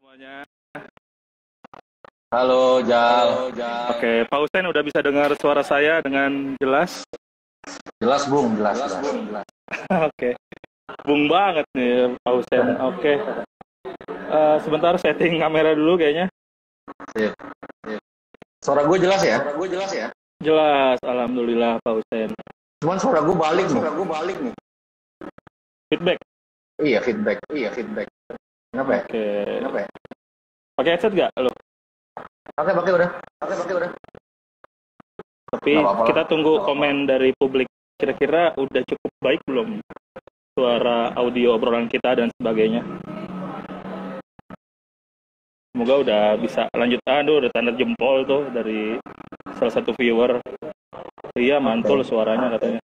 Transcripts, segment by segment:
Semuanya. Halo, Jal. Oke, Pak Husen udah bisa dengar suara saya dengan jelas? Jelas, Bung. Jelas. Oke, bung banget nih Pak Husen. Oke. Sebentar setting kamera dulu kayaknya. Sip. Suara gue jelas ya? Jelas, alhamdulillah Pak Husen. Cuman suara gue balik nih. Feedback. Iya, feedback. Kenapa ya? Oke. Pakai headset nggak lo? Pakai udah. Tapi kita tunggu komen dari publik. Kira-kira udah cukup baik belum suara audio obrolan kita dan sebagainya? Semoga udah bisa lanjut. Aduh, udah tanda jempol tuh dari salah satu viewer. Iya, mantul suaranya katanya.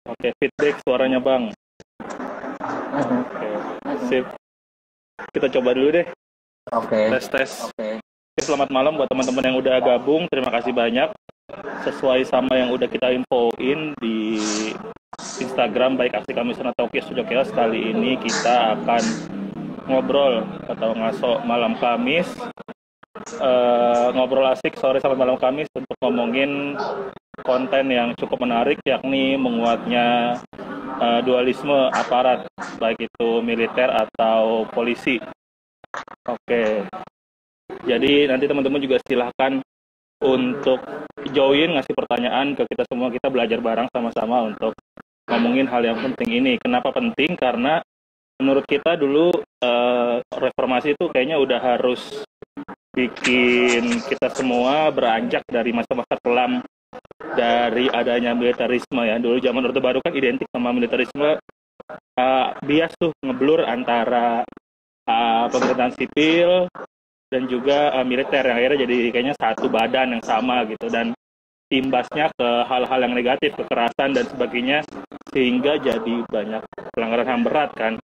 Oke, feedback suaranya Bang. Oke, sip. Kita coba dulu deh. Oke. Tes. Oke, selamat malam buat teman-teman yang udah gabung. Terima kasih banyak. Sesuai sama yang udah kita infoin di Instagram baik Aksi Kamisan atau Kios Jokeos, kali ini kita akan ngobrol atau ngaso malam Kamis. Ngobrol asik sore sampai malam Kamis untuk ngomongin konten yang cukup menarik, yakni menguatnya dualisme aparat, baik itu militer atau polisi. Oke, jadi nanti teman-teman juga silahkan untuk join, ngasih pertanyaan ke kita semua. Kita belajar bareng sama-sama untuk ngomongin hal yang penting ini. Kenapa penting? Karena menurut kita dulu reformasi itu kayaknya udah harus bikin kita semua beranjak dari masa-masa kelam dari adanya militerisme ya. Dulu zaman Orde Baru kan identik sama militerisme, bias tuh ngeblur antara pemerintahan sipil dan juga militer, yang akhirnya jadi kayaknya satu badan yang sama gitu, dan imbasnya ke hal-hal yang negatif, kekerasan dan sebagainya, sehingga jadi banyak pelanggaran HAM berat kan.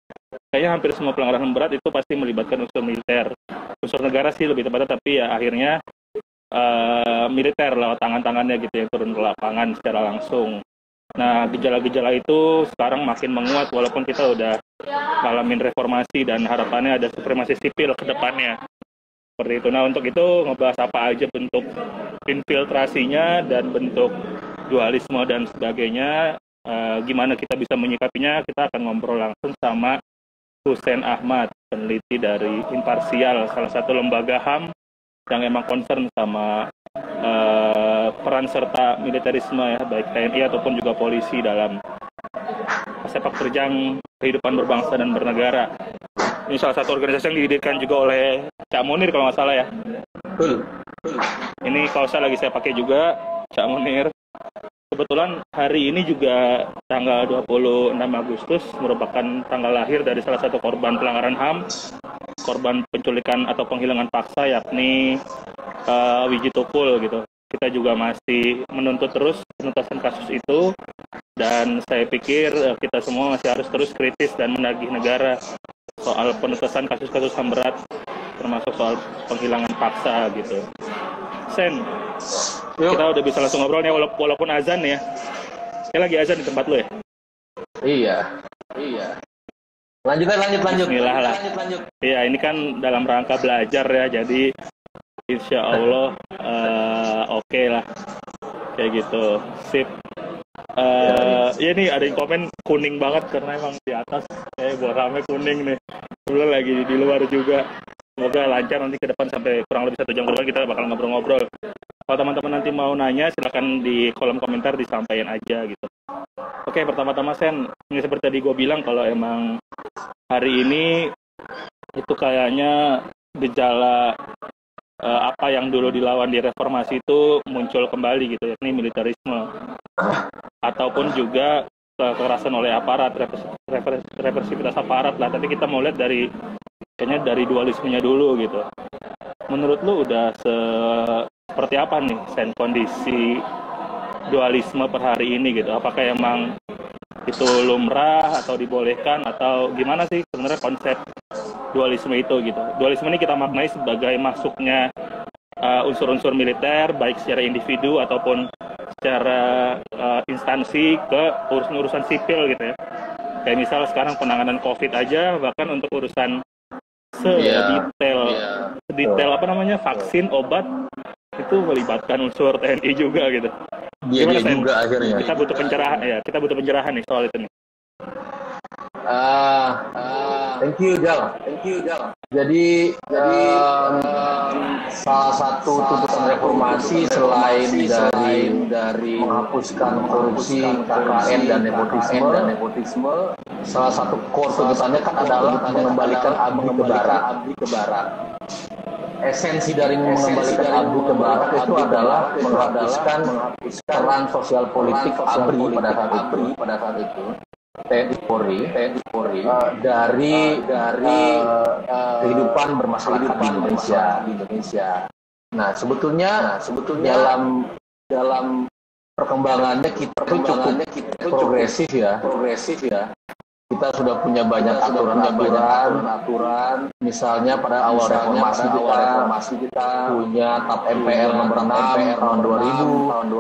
Kayaknya hampir semua pelanggaran HAM berat itu pasti melibatkan unsur militer, unsur negara sih lebih tepatnya, tapi ya akhirnya militer lewat tangan-tangannya gitu yang turun ke lapangan secara langsung. Nah, gejala-gejala itu sekarang makin menguat walaupun kita udah ngalamin reformasi dan harapannya ada supremasi sipil ke depannya. Seperti itu. Nah, untuk itu ngebahas apa aja bentuk infiltrasinya dan bentuk dualisme dan sebagainya, gimana kita bisa menyikapinya, kita akan ngobrol langsung sama Husen Ahmad, peneliti dari Imparsial, salah satu lembaga HAM yang emang concern sama peran serta militerisme ya, baik TNI ataupun juga polisi dalam sepak terjang kehidupan berbangsa dan bernegara. Ini salah satu organisasi yang didirikan juga oleh Cak Munir kalau nggak salah ya. Betul. Ini kaosnya lagi saya pakai juga, Cak Munir. Kebetulan hari ini juga tanggal 26 Agustus merupakan tanggal lahir dari salah satu korban pelanggaran HAM, korban penculikan atau penghilangan paksa, yakni Wiji Tukul gitu. Kita juga masih menuntut terus penuntasan kasus itu, dan saya pikir kita semua masih harus terus kritis dan menagih negara soal penuntasan kasus-kasus HAM berat, termasuk soal penghilangan paksa gitu. Sen, kita udah bisa langsung ngobrol nih walaupun azan ya. Kayak lagi azan di tempat lu ya? Iya. Lanjut. Bismillah lah. Iya, ini kan dalam rangka belajar ya, jadi insya Allah oke lah. Kayak gitu. Sip. Ya nih ada yang komen kuning banget karena emang di atas buat rame kuning nih. Kebetulan lagi di luar juga. Semoga lancar nanti ke depan sampai kurang lebih 1 jam ke depan kita bakal ngobrol-ngobrol. Kalau teman-teman nanti mau nanya silakan di kolom komentar disampaikan aja gitu. Oke, pertama-tama Sen, ini seperti tadi gue bilang kalau emang hari ini itu kayaknya gejala apa yang dulu dilawan di reformasi itu muncul kembali gitu, yakni militerisme ataupun juga kekerasan oleh aparat, represivitas aparat lah. Tapi kita mau lihat kayaknya dari dualismenya dulu gitu. Menurut lu udah seperti apa nih Sen kondisi dualisme per hari ini gitu? Apakah emang itu lumrah atau dibolehkan atau gimana sih sebenarnya konsep dualisme itu gitu? Dualisme ini kita maknai sebagai masuknya unsur-unsur militer baik secara individu ataupun secara instansi ke urusan sipil gitu ya. Kayak misal sekarang penanganan COVID aja, bahkan untuk urusan Iya. sedetail apa namanya vaksin, obat itu melibatkan unsur TNI juga gitu. Dia Gimana Sen? juga akhirnya. Kita butuh pencerahan ya, kita butuh pencerahan nih soal itu nih. Thank you Jal. Jadi salah satu tuntutan reformasi selain dari menghapuskan korupsi, KKN dan nepotisme, salah satu core tuntutannya kan adalah mengembalikan abdi ke barat. Esensi dari mengembalikan abdi ke barat itu adalah menghapuskan peran sosial politik ABRI pada saat itu. TNI Polri dari kehidupan bermasyarakat di Indonesia. Nah, sebetulnya dalam perkembangannya kita cukup progresif ya. Kita sudah punya banyak aturan. Misalnya pada awal reformasi kita punya TAP MPR nomor 6 tahun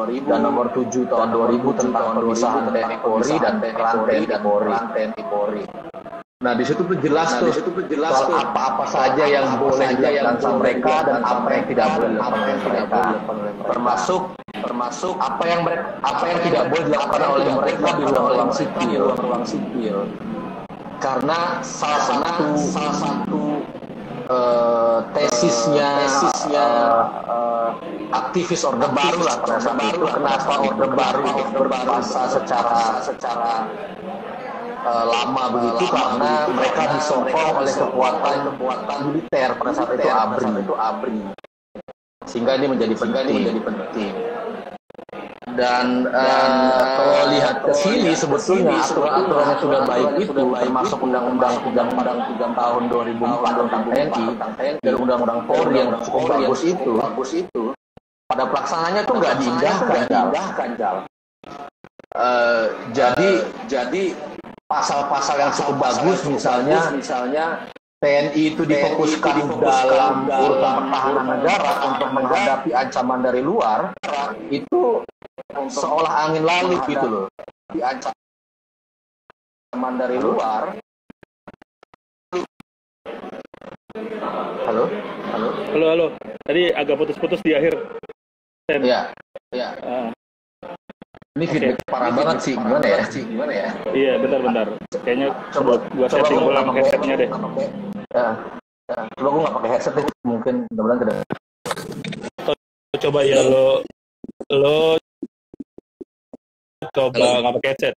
2000 dan nomor 7 tahun 2000 tentang pemisahan TNI Polri dan peran TNI Polri. Nah, di situ tuh jelas soal apa-apa saja yang boleh dilakukan sama mereka dan apa yang tidak boleh dilakukan oleh mereka. Termasuk apa yang tidak boleh dilakukan oleh mereka di ruang sipil. Karena salah satu tesisnya aktivis Orde Baru lah pada saat itu, kenapa Orde Baru berkuasa secara lama begitu, karena mereka disokong oleh kekuatan militer pada saat itu ABRI. Sehingga ini menjadi penting. Dan kalau lihat ke sini sebetulnya aturan-aturannya sudah baik itu, termasuk undang-undang 3 tahun 2004 tentang TNI dan undang-undang Polri yang cukup bagus itu, pada pelaksananya tuh nggak diindahkan, Jal. Jadi pasal-pasal yang cukup bagus, misalnya TNI itu difokuskan dalam urusan pertahanan negara untuk menghadapi ancaman dari luar, itu seolah angin lalu gitu loh. Di ancaman dari luar. Halo. Tadi agak putus-putus di akhir. Iya. Ini feedback parah banget sih, gimana ya? Iya, bentar. Kayaknya coba gua setting ulang headsetnya deh. Coba gua nggak pakai headset deh, mungkin mudah-mudahan tidak. Coba ya lo coba nggak pakai headset.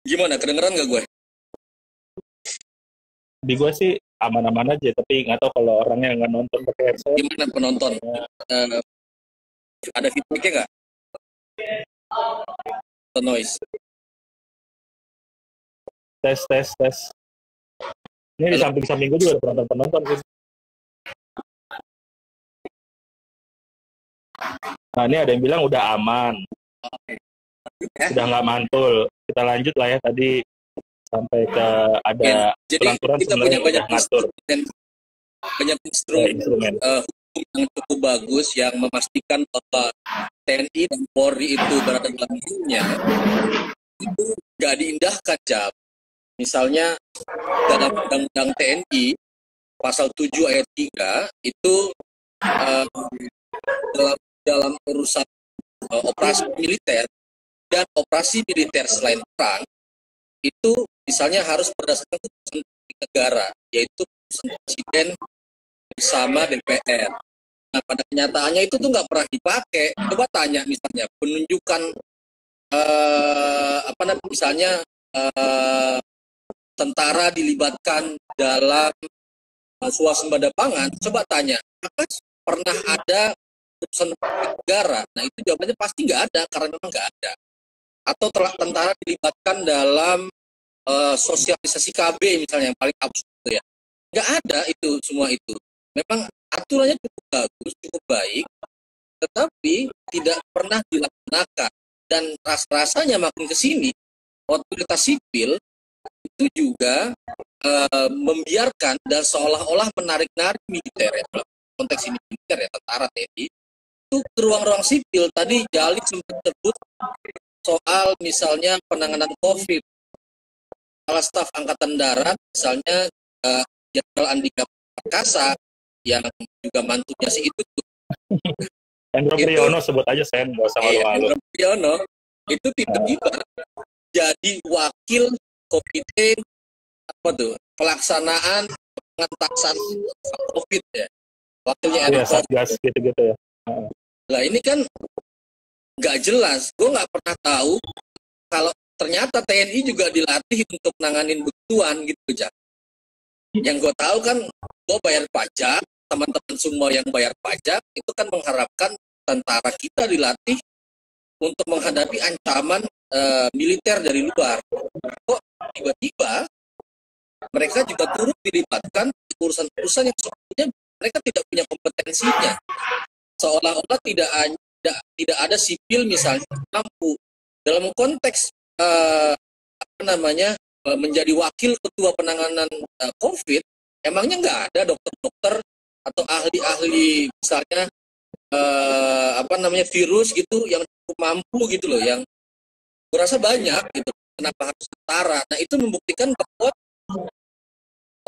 Gimana, kedengeran nggak gue? Di gue sih aman-aman aja, tapi nggak tahu kalau orangnya nggak nonton pakai headset. Gimana penonton? Ada feedbacknya nggak? Atau noise? Tes. Ini di samping gue juga ada penonton sih. Nah, ini ada yang bilang udah aman. Sudah nggak mantul. Kita lanjut lah ya, tadi sampai ke ada peraturan kita sebenarnya punya banyak instrumen hukum yang cukup bagus yang memastikan bahwa TNI dan Polri itu berada dalam lingkungannya, itu nggak diindahkan, Jam. Misalnya dalam undang-undang TNI pasal 7 ayat 3 itu dalam urusan operasi militer dan operasi militer selain perang itu misalnya harus berdasarkan keputusan negara, yaitu keputusan presiden bersama DPR. Nah, pada kenyataannya itu tuh nggak pernah dipakai. Coba tanya misalnya penunjukan misalnya tentara dilibatkan dalam swasembada pangan. Coba tanya, apakah pernah ada keputusan negara? Nah, itu jawabannya pasti nggak ada, karena memang nggak ada. Atau tentara dilibatkan dalam sosialisasi KB misalnya yang paling absurd ya, nggak ada itu semua itu. Memang aturannya cukup bagus, cukup baik, tetapi tidak pernah dilaksanakan. Dan rasanya makin kesini otoritas sipil itu juga membiarkan dan seolah-olah menarik-narik militer ya, konteks ini militer ya, tentara TNI itu ke ruang-ruang sipil. Tadi Jali sempat sebut soal misalnya penanganan COVID. Kepala Staf Angkatan Darat, misalnya Jenderal Andika Perkasa, yang juga mantunya si itu Hendro Priyono sebut aja, Sen, nggak usah malu-malu. Hendro Priyono itu tiba-tiba jadi wakil komite pelaksanaan pengentasan COVID ya, wakilnya Iya, Erick Satgas gitu-gitu ya. Lah ini kan nggak jelas, gue nggak pernah tahu kalau ternyata TNI juga dilatih untuk nanganin begituan gitu, Jak. Yang gue tahu kan, gue bayar pajak, teman-teman semua yang bayar pajak itu kan mengharapkan tentara kita dilatih untuk menghadapi ancaman militer dari luar. Kok tiba-tiba mereka juga turut dilibatkan urusan-urusan yang sebetulnya mereka tidak punya kompetensinya, seolah-olah tidak ada sipil misalnya mampu dalam konteks menjadi wakil ketua penanganan COVID. Emangnya nggak ada dokter-dokter atau ahli-ahli misalnya virus gitu yang cukup mampu gitu loh, yang berasa banyak gitu. Kenapa harus tentara? Nah, itu membuktikan bahwa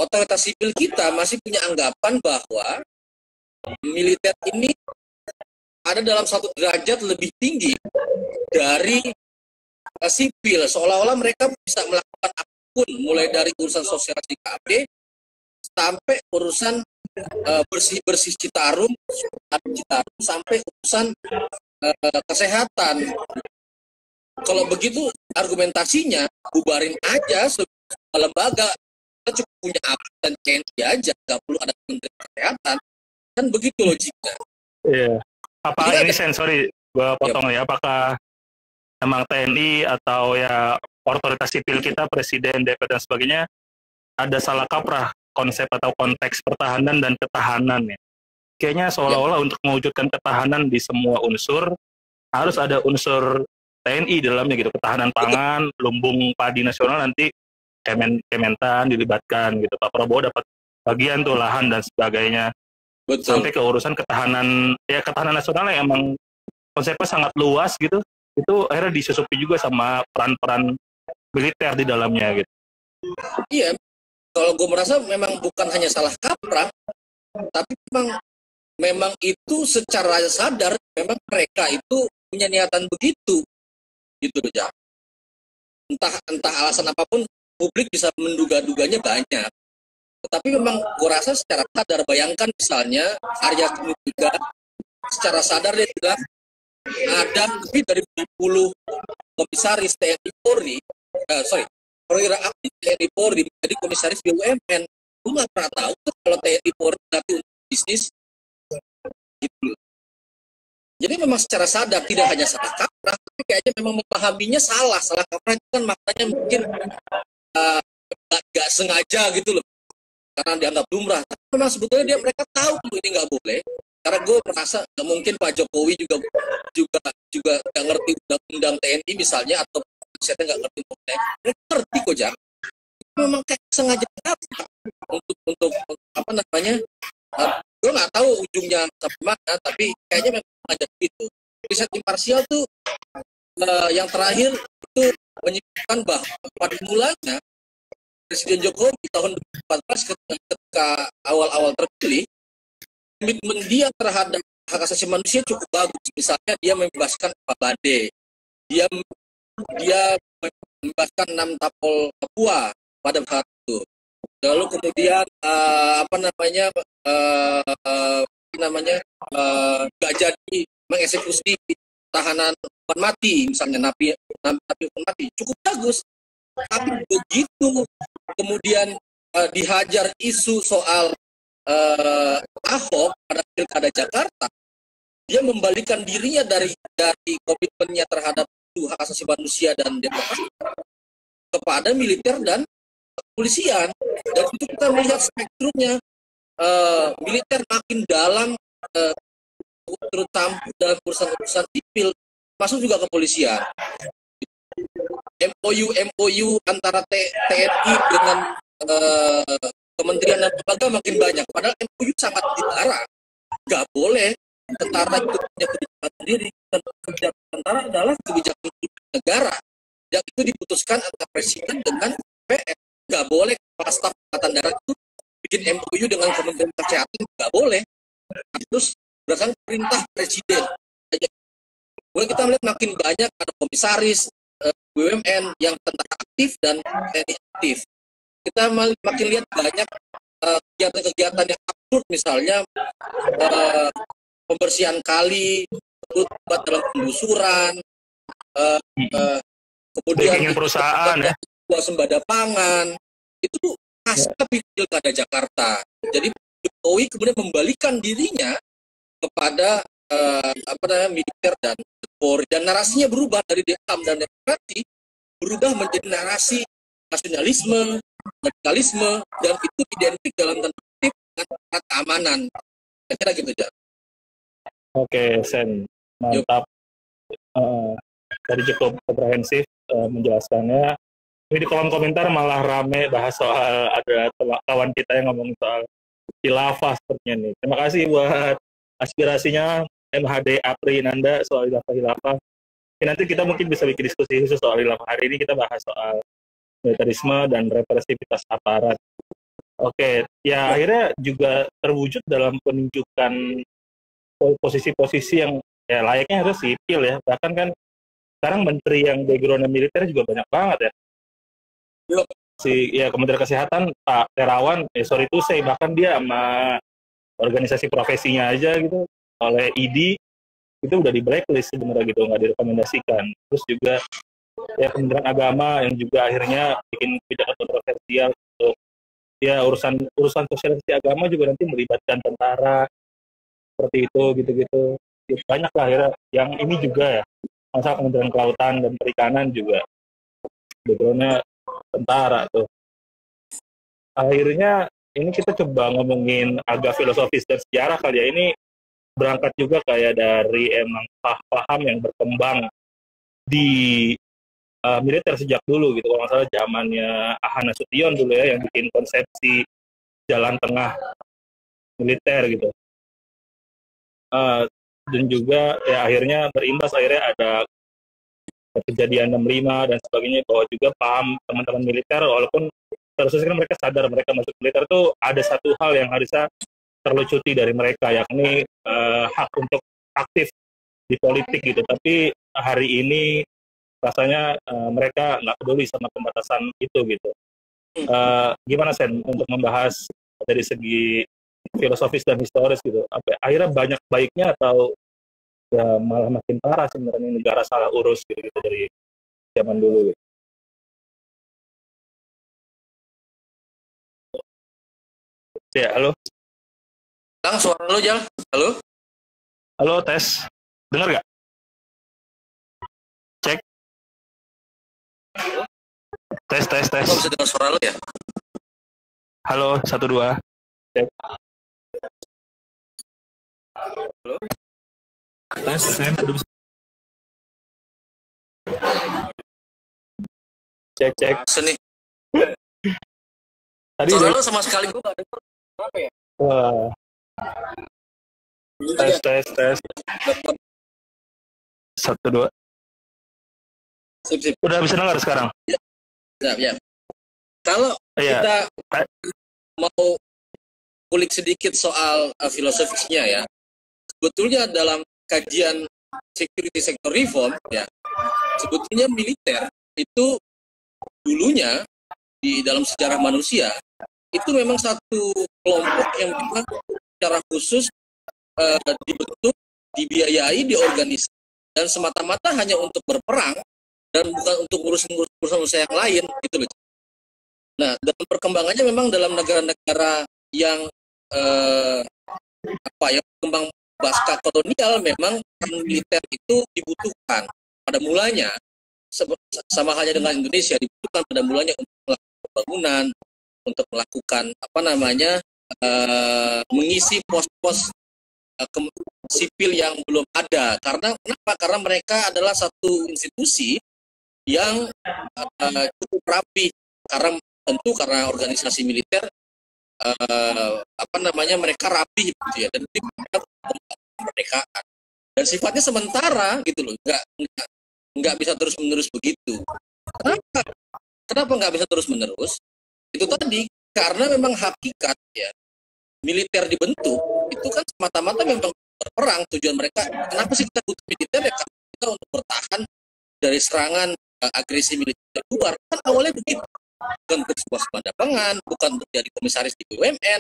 otoritas sipil kita masih punya anggapan bahwa militer ini ada dalam satu derajat lebih tinggi dari sipil, seolah-olah mereka bisa melakukan apapun, mulai dari urusan sosialisasi KB sampai urusan bersih-bersih Citarum sampai urusan kesehatan. Kalau begitu argumentasinya, bubarin aja sebuah lembaga, kita cukup punya APRI dan TNI aja, nggak perlu ada Kementerian Kesehatan, kan begitu logiknya. Iya. Apa Jadi ini Sen, sorry gue potong ya, apakah emang TNI atau ya otoritas sipil kita, presiden, DPR dan sebagainya, ada salah kaprah konsep atau konteks pertahanan dan ketahanan ya? Kayaknya seolah-olah untuk mewujudkan ketahanan di semua unsur harus ada unsur TNI dalamnya gitu, ketahanan pangan, lumbung padi nasional nanti Kementan dilibatkan gitu. Pak Prabowo dapat bagian tuh lahan dan sebagainya. Betul. Sampai ke urusan ketahanan nasional yang emang konsepnya sangat luas gitu. Itu akhirnya disusupi juga sama peran-peran militer di dalamnya gitu. Iya, kalau gue merasa memang bukan hanya salah kaprah, tapi memang itu secara sadar memang mereka itu punya niatan begitu, gitu aja. Entah alasan apapun, publik bisa menduga-duganya banyak. Tetapi memang gue rasa secara sadar, bayangkan misalnya Arya Sinulinga secara sadar dia bilang ada lebih dari 20 komisaris TNI Polri, perwira aktif TNI Polri menjadi komisaris BUMN. Gue nggak pernah tahu tuh kalau TNI Polri dilatih untuk bisnis gitu. Jadi memang secara sadar, tidak hanya salah kaprah, tapi kayaknya memang memahaminya salah. Salah kaprah itu kan maknanya mungkin nggak sengaja gitu loh, karena dianggap lumrah. Tapi memang sebetulnya mereka tahu ini nggak boleh. Karena gue merasa nggak mungkin Pak Jokowi juga nggak ngerti undang-undang TNI misalnya, atau saya nggak ngerti TNI. Mereka ngerti kok, Jam. Memang kayak sengaja untuk gue nggak tahu ujungnya sampai mana, tapi kayaknya memang sengaja gitu. Riset imparsial tuh yang terakhir itu menyebutkan bahwa pada mulanya Presiden Jokowi di tahun 2014 ketika awal-awal terpilih, komitmen dia terhadap hak asasi manusia cukup bagus. Misalnya dia membebaskan Pak Bade, dia membebaskan 6 tapol Papua pada saat itu. Lalu kemudian nggak jadi mengeksekusi tahanan hukuman mati, misalnya napi hukuman mati, cukup bagus. Tapi begitu kemudian dihajar isu soal Ahok pada pilkada Jakarta, dia membalikan dirinya dari komitmennya terhadap hak asasi manusia dan demokrasi kepada militer dan kepolisian. Dan itu kita melihat spektrumnya, militer makin dalam, terutama dalam urusan sipil, masuk juga kepolisian. MOU antara TNI dengan kementerian dan lembaga makin banyak. Padahal MOU sangat dilarang. Nggak boleh tentara itu punya kebijakan sendiri. Dan kebijakan tentara adalah kebijakan negara. Yang itu diputuskan antara presiden dengan DPR, nggak boleh kepala staf angkatan darat itu bikin MOU dengan Kementerian Kesehatan, nggak boleh. Terus berdasarkan perintah presiden. Kemudian kita melihat makin banyak ada komisaris BUMN yang tentara aktif dan TNI aktif. Kita makin lihat banyak kegiatan-kegiatan yang absurd, misalnya pembersihan kali, terlibat dalam penggusuran, kemudian perusahaan ya, swasembada pangan, itu pasca pilkada Jakarta. Jadi Jokowi kemudian membalikan dirinya kepada militer dan Polri, dan narasinya berubah dari Dekam dan demokrasi berubah menjadi narasi nasionalisme, radikalisme, dan itu identik dalam tanda kutip dengan keamanan. Kira-kira gitu aja. Oke, Sen, mantap. Tadi cukup komprehensif menjelaskannya. Ini di kolom komentar malah rame bahas soal ada kawan kita yang ngomong soal khilafah sepertinya nih. Terima kasih buat aspirasinya MHD Apri Nanda soal khilafah. Nanti kita mungkin bisa bikin diskusi khusus soal khilafah. Hari ini kita bahas soal militerisme dan represivitas aparat. Oke, ya akhirnya juga terwujud dalam penunjukan posisi-posisi yang ya layaknya harus sipil ya. Bahkan kan sekarang menteri yang background militer juga banyak banget ya. Kementerian Kesehatan Pak Terawan, sorry to say, bahkan dia sama organisasi profesinya aja gitu oleh ID itu udah di blacklist sebenarnya gitu, nggak direkomendasikan. Terus juga ya Kementerian Agama yang juga akhirnya bikin kebijakan kontroversial untuk ya urusan sosialisasi agama juga nanti melibatkan tentara seperti itu gitu-gitu. Ya, banyak lah akhirnya yang ini juga ya, masalah Kementerian Kelautan dan Perikanan juga backgroundnya tentara tuh. Akhirnya ini kita coba ngomongin agak filosofis dan sejarah kali ya. Ini berangkat juga kayak dari emang paham yang berkembang di militer sejak dulu gitu. Kalau nggak salah zamannya Ahana Sution dulu ya yang bikin konsepsi jalan tengah militer gitu. Dan juga ya akhirnya berimbas, akhirnya ada kejadian 65 dan sebagainya, bahwa juga paham teman-teman militer walaupun terusnya mereka sadar mereka masuk militer tuh ada satu hal yang harusnya terlucuti dari mereka, yakni hak untuk aktif di politik gitu. Tapi hari ini rasanya mereka nggak peduli sama pembatasan itu gitu. Gimana Sen untuk membahas dari segi filosofis dan historis gitu? Akhirnya banyak baiknya atau ya malah makin parah sebenarnya negara salah urus gitu dari zaman dulu gitu. Ya, halo. Suara lo, Jal. Halo? Halo, tes. Dengar nggak? Cek. Tes. Kok bisa dengar suara lo ya? Halo, 1, 2. Cek. Halo? Tes, saya belum. Cek. Sini. Tadi suara lo sama sekali gue nggak dengar. Kenapa ya? Wah. Tes. 1, 2. Sip. Udah bisa dengar sekarang? Ya. Kalau kita mau kulik sedikit soal filosofisnya ya, sebetulnya dalam kajian security sector reform ya, sebetulnya militer itu dulunya di dalam sejarah manusia itu memang satu kelompok yang memang secara khusus dibentuk, dibiayai, diorganisasi dan semata-mata hanya untuk berperang dan bukan untuk urusan yang lain gitu loh. Nah, dalam perkembangannya memang dalam negara-negara yang berkembang pasca kolonial memang militer itu dibutuhkan pada mulanya, sama halnya dengan Indonesia, dibutuhkan pada mulanya untuk melakukan pembangunan, untuk melakukan mengisi pos-pos sipil yang belum ada. Kenapa? Karena mereka adalah satu institusi yang cukup rapi, karena organisasi militer mereka rapi gitu ya, dan kemerdekaan dan sifatnya sementara gitu loh, nggak bisa terus menerus begitu. Kenapa Kenapa nggak bisa terus-menerus? Itu tadi, karena memang hakikat ya, militer dibentuk, itu kan semata-mata memang berperang. Tujuan mereka, kenapa sih kita butuh militer ya? Karena kita untuk bertahan dari serangan agresi militer dari luar. Kan awalnya begitu. Bukan untuk swasembada pangan, bukan untuk jadi komisaris di BUMN,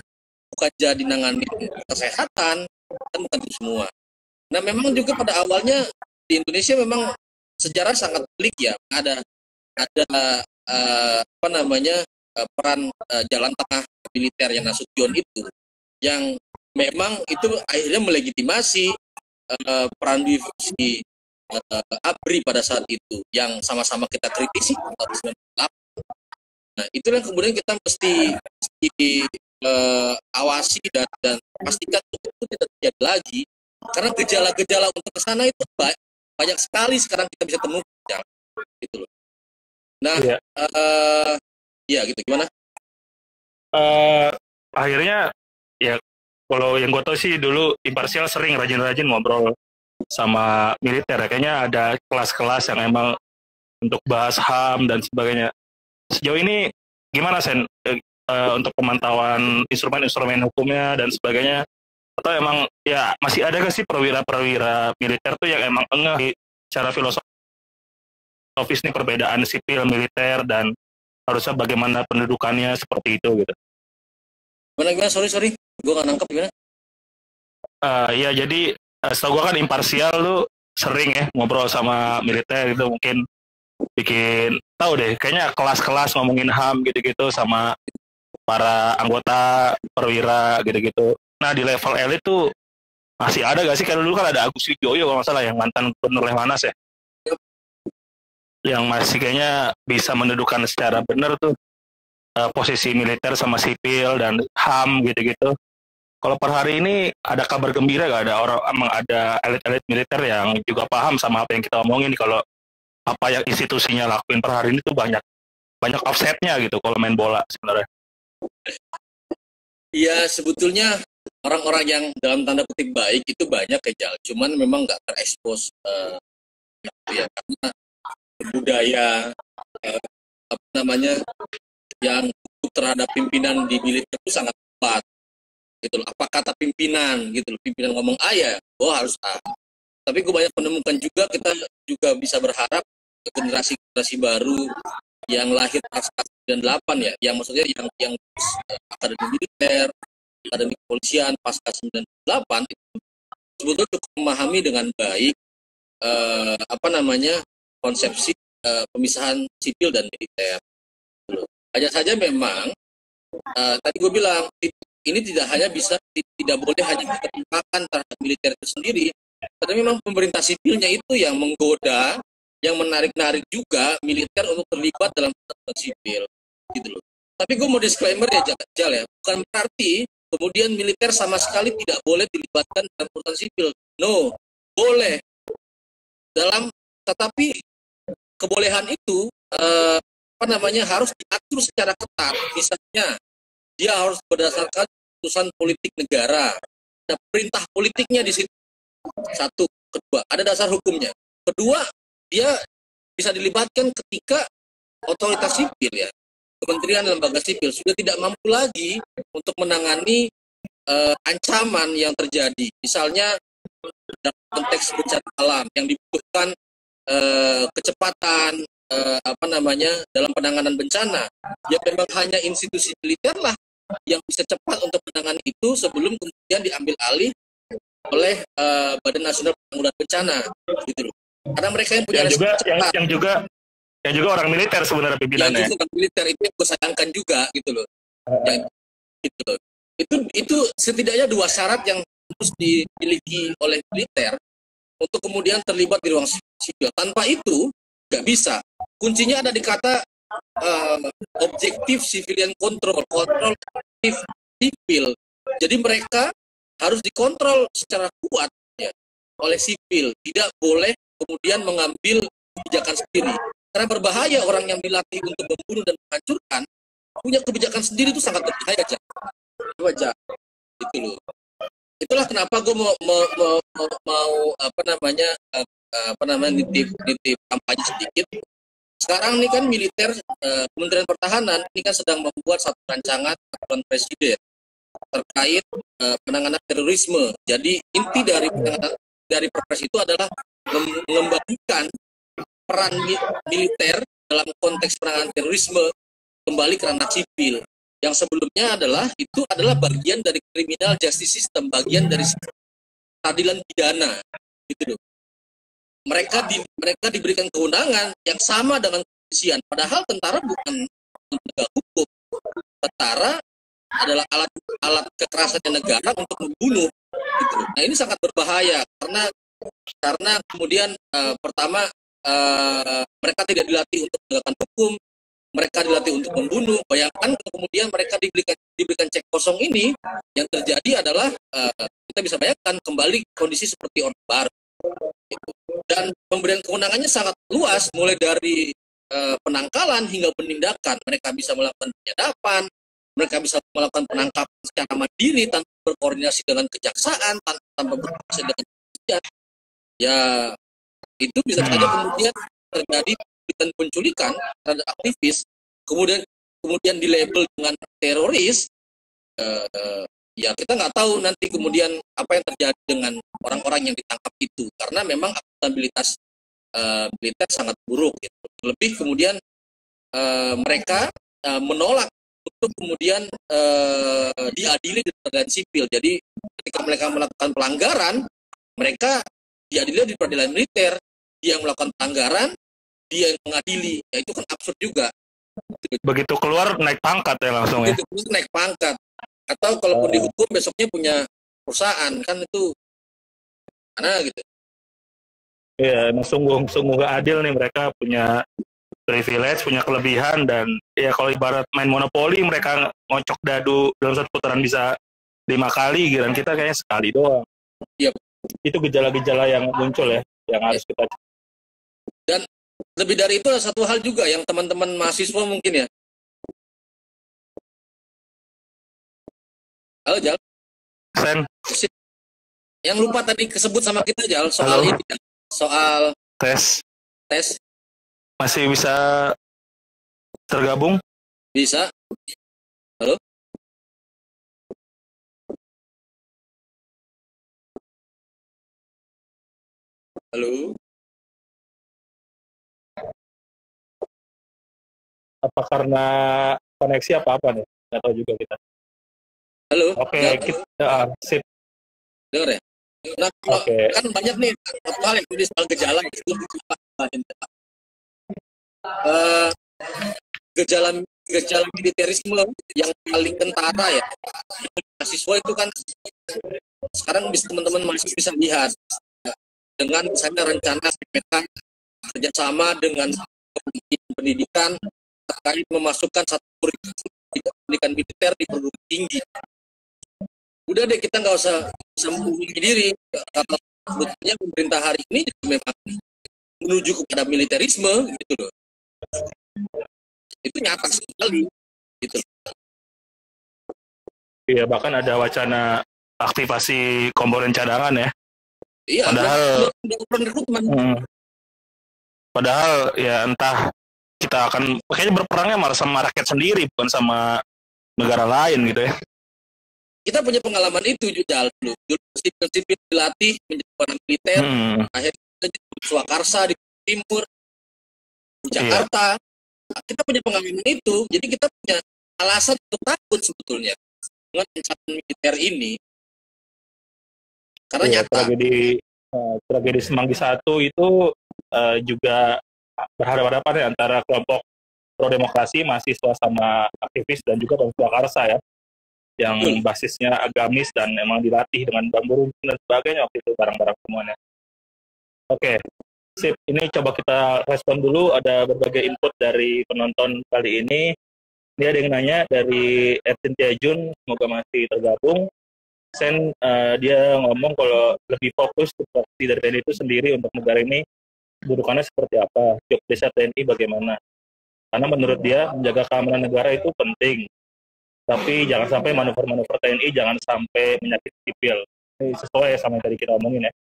bukan jadi nangani kesehatan, kan bukan itu semua. Nah memang juga pada awalnya di Indonesia memang sejarah sangat pelik ya, ada apa namanya peran jalan tengah militer yang Nasution itu, yang memang itu akhirnya melegitimasi peran divisi ABRI pada saat itu, yang sama-sama kita kritisi tahun 98. Nah itu yang kemudian kita mesti awasi dan pastikan itu tidak terjadi lagi, karena gejala-gejala untuk ke sana itu banyak sekali sekarang kita bisa temukan gitu loh. Nah Iya. ya gitu, gimana? Akhirnya ya kalau yang gue tau sih dulu imparsial sering rajin-rajin ngobrol sama militer ya. Kayaknya ada kelas-kelas yang emang untuk bahas HAM dan sebagainya. Sejauh ini gimana Sen untuk pemantauan instrumen-instrumen hukumnya dan sebagainya? Atau emang ya masih ada gak sih perwira-perwira militer tuh yang emang engeh secara filosofis nih perbedaan sipil militer dan harusnya bagaimana pendudukannya seperti itu gitu? Gimana? Sorry, gue nggak nangkep gimana? Ya jadi setahu gue kan imparsial lu sering ya ngobrol sama militer itu, mungkin bikin tahu deh kayaknya kelas-kelas ngomongin HAM gitu-gitu sama para anggota perwira gitu-gitu. Nah di level elit tuh masih ada gak sih? Kalau dulu kan ada Agus Wijoyo kalau nggak salah, yang mantan gubernur Lemhanas ya, yang masih kayaknya bisa mendudukan secara benar tuh posisi militer sama sipil dan HAM gitu-gitu. Kalau per hari ini ada kabar gembira gak, ada orang, emang ada elit-elit militer yang juga paham sama apa yang kita omongin, kalau apa yang institusinya lakuin per hari ini tuh banyak offsetnya gitu kalau main bola sebenarnya. Iya, sebetulnya orang-orang yang dalam tanda kutip baik itu banyak ya, Jal. Cuman memang nggak terekspos ya, karena budaya apa namanya yang terhadap pimpinan di militer itu sangat kuat gitu loh. Apa kata pimpinan gitu loh, pimpinan ngomong A ya, harus A. Tapi gue banyak menemukan juga, kita juga bisa berharap ke generasi baru yang lahir pasca 98 ya, yang maksudnya yang akademi militer, akademi kepolisian pasca 98 itu sebetulnya cukup memahami dengan baik apa namanya konsepsi pemisahan sipil dan militer. Hanya saja memang tadi gue bilang ini tidak boleh hanya diterjemahkan terhadap militer itu sendiri, tapi memang pemerintah sipilnya itu yang menggoda, yang menarik-narik juga militer untuk terlibat dalam urusan sipil gitu loh. Tapi gue mau disclaimer ya Jal ya, bukan berarti kemudian militer sama sekali tidak boleh dilibatkan dalam urusan sipil. No, boleh. Tetapi kebolehan itu harus diatur secara ketat. Misalnya dia harus berdasarkan keputusan politik negara. Ada perintah politiknya di situ. Satu, kedua, ada dasar hukumnya. Kedua, dia bisa dilibatkan ketika otoritas sipil ya, kementerian lembaga sipil sudah tidak mampu lagi untuk menangani ancaman yang terjadi. Misalnya dalam konteks bencana alam yang dibutuhkan kecepatan dalam penanganan bencana, ya memang hanya institusi militer lah yang bisa cepat untuk menangani itu sebelum kemudian diambil alih oleh Badan Nasional Penanggulangan Bencana gitu loh. Karena mereka yang punya yang juga orang militer sebenarnya pimpinannya. Yang orang militer itu yang gue sayangkan juga gitu loh. Gitu loh. Itu setidaknya dua syarat yang harus dimiliki oleh militer untuk kemudian terlibat di ruang sipil. Tanpa itu nggak bisa. Kuncinya ada di kata objektif civilian control objektif sipil. Jadi mereka harus dikontrol secara kuat ya, oleh sipil. Tidak boleh kemudian mengambil kebijakan sendiri. Karena berbahaya, orang yang dilatih untuk membunuh dan menghancurkan punya kebijakan sendiri itu sangat berbahaya. Wajah itu loh. Itulah kenapa gue mau nitip kampanye sedikit sekarang ini kan militer, Kementerian Pertahanan ini kan sedang membuat satu rancangan peraturan presiden terkait penanganan terorisme. Jadi inti dari penanganan dari Perpres itu adalah mengembalikan peran militer dalam konteks penanganan terorisme kembali ke ranah sipil. Yang sebelumnya itu adalah bagian dari criminal justice system, bagian dari peradilan pidana, gitu loh. Mereka diberikan kewenangan yang sama dengan kepolisian, padahal tentara bukan penegak hukum. Tentara adalah alat kekerasan negara untuk membunuh, gitu. Nah, ini sangat berbahaya karena kemudian pertama mereka tidak dilatih untuk menegakkan hukum, mereka dilatih untuk membunuh. Bayangkan kemudian mereka diberikan cek kosong ini, yang terjadi adalah kita bisa bayangkan kembali kondisi seperti Orde Baru. Dan pemberian kewenangannya sangat luas, mulai dari penangkalan hingga penindakan. Mereka bisa melakukan penyadapan, mereka bisa melakukan penangkapan secara mandiri tanpa berkoordinasi dengan kejaksaan, tanpa berkoordinasi dengan kepolisian. Ya, itu bisa saja kemudian terjadi penculikan terhadap aktivis, kemudian dilabel dengan teroris. Ya, kita nggak tahu nanti kemudian apa yang terjadi dengan orang-orang yang ditangkap itu, karena memang akuntabilitas militer sangat buruk, gitu. Lebih kemudian mereka menolak untuk kemudian diadili di peradilan sipil. Jadi ketika mereka melakukan pelanggaran, mereka diadili di peradilan militer. Dia yang melakukan pelanggaran, dia yang mengadili. Ya, itu kan absurd juga. Begitu keluar naik pangkat ya langsung ya. Begitu naik pangkat. Atau kalaupun dihukum besoknya punya perusahaan, kan itu mana gitu. Iya, nah sungguh gak adil nih, mereka punya privilege, punya kelebihan, dan ya kalau ibarat main monopoli mereka ngocok dadu dalam satu putaran bisa 5 kali, giliran kita kayaknya sekali doang. Iya. Itu gejala-gejala yang muncul ya, yang harus kita. Dan lebih dari itu satu hal juga yang teman-teman mahasiswa mungkin ya. Halo Jal. Sen. Yang lupa tadi kesebut sama kita Jal soal Halo. ini, soal Tes. Masih bisa tergabung? Bisa. Halo. Halo. Apa karena koneksi apa nih? Nggak tahu juga kita. Halo. Oke, kita sip. Dengar ya? Nah, kan banyak nih hal yang tulis soal gejala itu. Gejala militerisme yang paling kentara ya. Mahasiswa itu kan sekarang teman-teman masih bisa lihat dengan misalnya rencana peta kerjasama dengan pendidikan terkait memasukkan satu pendidikan militer di perguruan tinggi. Udah deh, kita nggak usah menghubungi diri, karena sebetulnya pemerintah hari ini memang menuju kepada militerisme gitu loh. Itu nyata sekali gitu. Iya, bahkan ada wacana aktivasi komponen cadangan ya. Iya, padahal ya entah kita akan kayaknya berperangnya malah sama rakyat sendiri, bukan sama negara lain gitu ya. Kita punya pengalaman itu juga dulu sipil dilatih menjadi orang militer, akhirnya jadi Swakarsa di Timur, di Jakarta. Iya. Kita punya pengalaman itu, jadi kita punya alasan untuk takut sebetulnya dengan ancaman militer ini. Karena iya, nyata. Tragedi Semanggi 1 itu juga berhadapan-hadapan ya antara kelompok pro demokrasi, mahasiswa sama aktivis, dan juga Swakarsa ya, yang basisnya agamis dan emang dilatih dengan bambu runcing dan sebagainya waktu itu, barang-barang semuanya. Oke, sip. Ini coba kita respon dulu, ada berbagai input dari penonton kali ini. Ini ada yang nanya dari Cynthia Jun, semoga masih tergabung. Sen, dia ngomong kalau lebih fokus tupoksi dari TNI itu sendiri untuk negara ini, kedudukannya seperti apa, job desa TNI bagaimana. Karena menurut dia, menjaga keamanan negara itu penting. Tapi jangan sampai manuver-manuver TNI jangan sampai menyakiti sipil. Ini sesuai sama yang tadi kita omongin ya.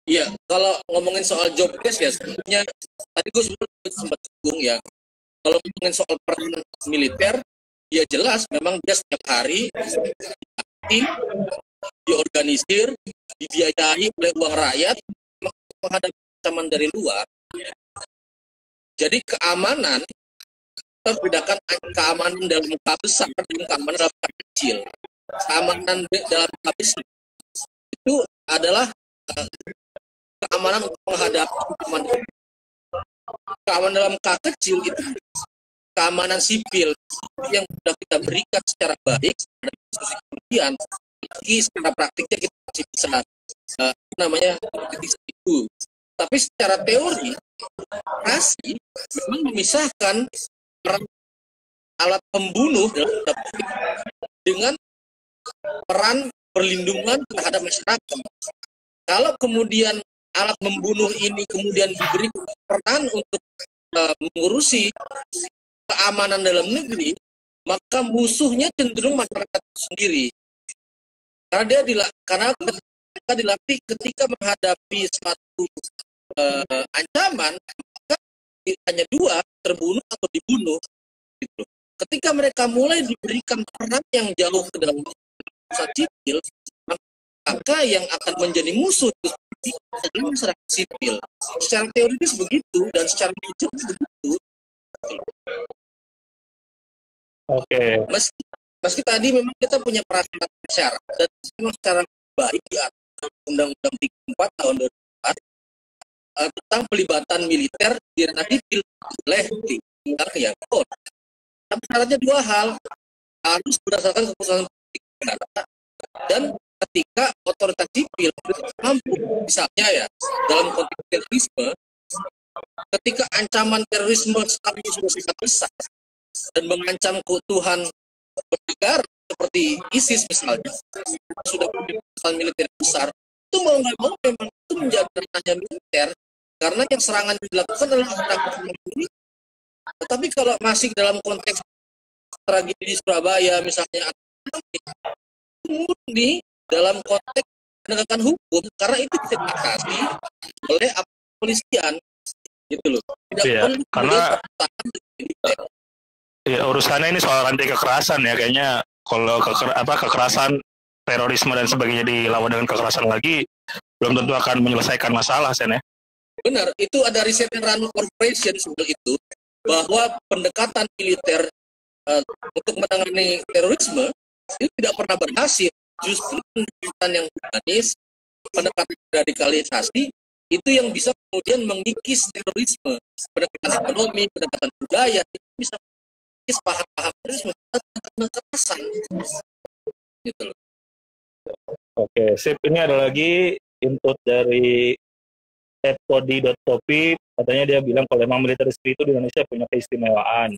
Iya, kalau ngomongin soal job desk ya sebenarnya tadi gue sempat singgung ya. Kalau ngomongin soal peran militer, ya jelas memang dia setiap hari dilatih, diorganisir, dibiayai oleh uang rakyat menghadapi ancaman dari luar. Jadi keamanan kita bedakan keamanan dalam skala besar dengan keamanan dalam skala kecil. Keamanan dalam skala besar itu adalah keamanan untuk menghadapi keamanan dalam skala kecil itu keamanan sipil yang sudah kita berikan secara baik dan kemudian lagi secara praktiknya kita masih bisa namanya itu. Tapi secara teori operasi memang memisahkan peran alat pembunuh dengan peran perlindungan terhadap masyarakat. Kalau kemudian alat membunuh ini kemudian diberi peran untuk mengurusi keamanan dalam negeri, maka musuhnya cenderung masyarakat sendiri. Karena mereka dilatih ketika menghadapi suatu ancaman, maka hanya dua, terbunuh atau dibunuh. Gitu. Ketika mereka mulai diberikan peran yang jauh ke dalam masyarakat sipil, maka yang akan menjadi musuh itu adalah masyarakat sipil. Secara teoritis begitu dan secara militer begitu. Oke. Meski tadi memang kita punya peraturan syarat dan memang secara baik di Undang-Undang 34 tahun 2004 tentang pelibatan militer di ranah sipil oleh yang tapi syaratnya dua hal, harus berdasarkan keputusan politik negara dan ketika otoritas sipil mampu, misalnya ya dalam konteks terorisme, ketika ancaman terorisme skala sudah sangat besar dan mengancam keutuhan negara seperti ISIS misalnya sudah punya kekuatan militer besar, itu mau nggak mau memang itu menjadi ranahnya militer karena yang serangan dilakukan adalah serangan militer. Tetapi kalau masih dalam konteks tragedi di Surabaya misalnya, murni dalam konteks penegakan hukum karena itu bisa diatasi oleh kepolisian gitu loh. Tidak ya, perlu karena ya, urusannya ini soal anti kekerasan ya kayaknya. Kalau kekerasan, terorisme dan sebagainya dilawan dengan kekerasan lagi, belum tentu akan menyelesaikan masalah, Sen ya. Benar, itu ada riset Rand Corporation soal itu bahwa pendekatan militer untuk menangani terorisme itu tidak pernah berhasil. Justru pendekatan yang humanis, pendekatan radikalisasi itu yang bisa kemudian mengikis terorisme. Pendekatan ekonomi, pendekatan budaya itu bisa paham-paham terorisme kekerasan gitu loh. Oke, sip. Ini ada lagi input dari @kodi.topi, katanya dia bilang kalau memang militerisme itu di Indonesia punya keistimewaan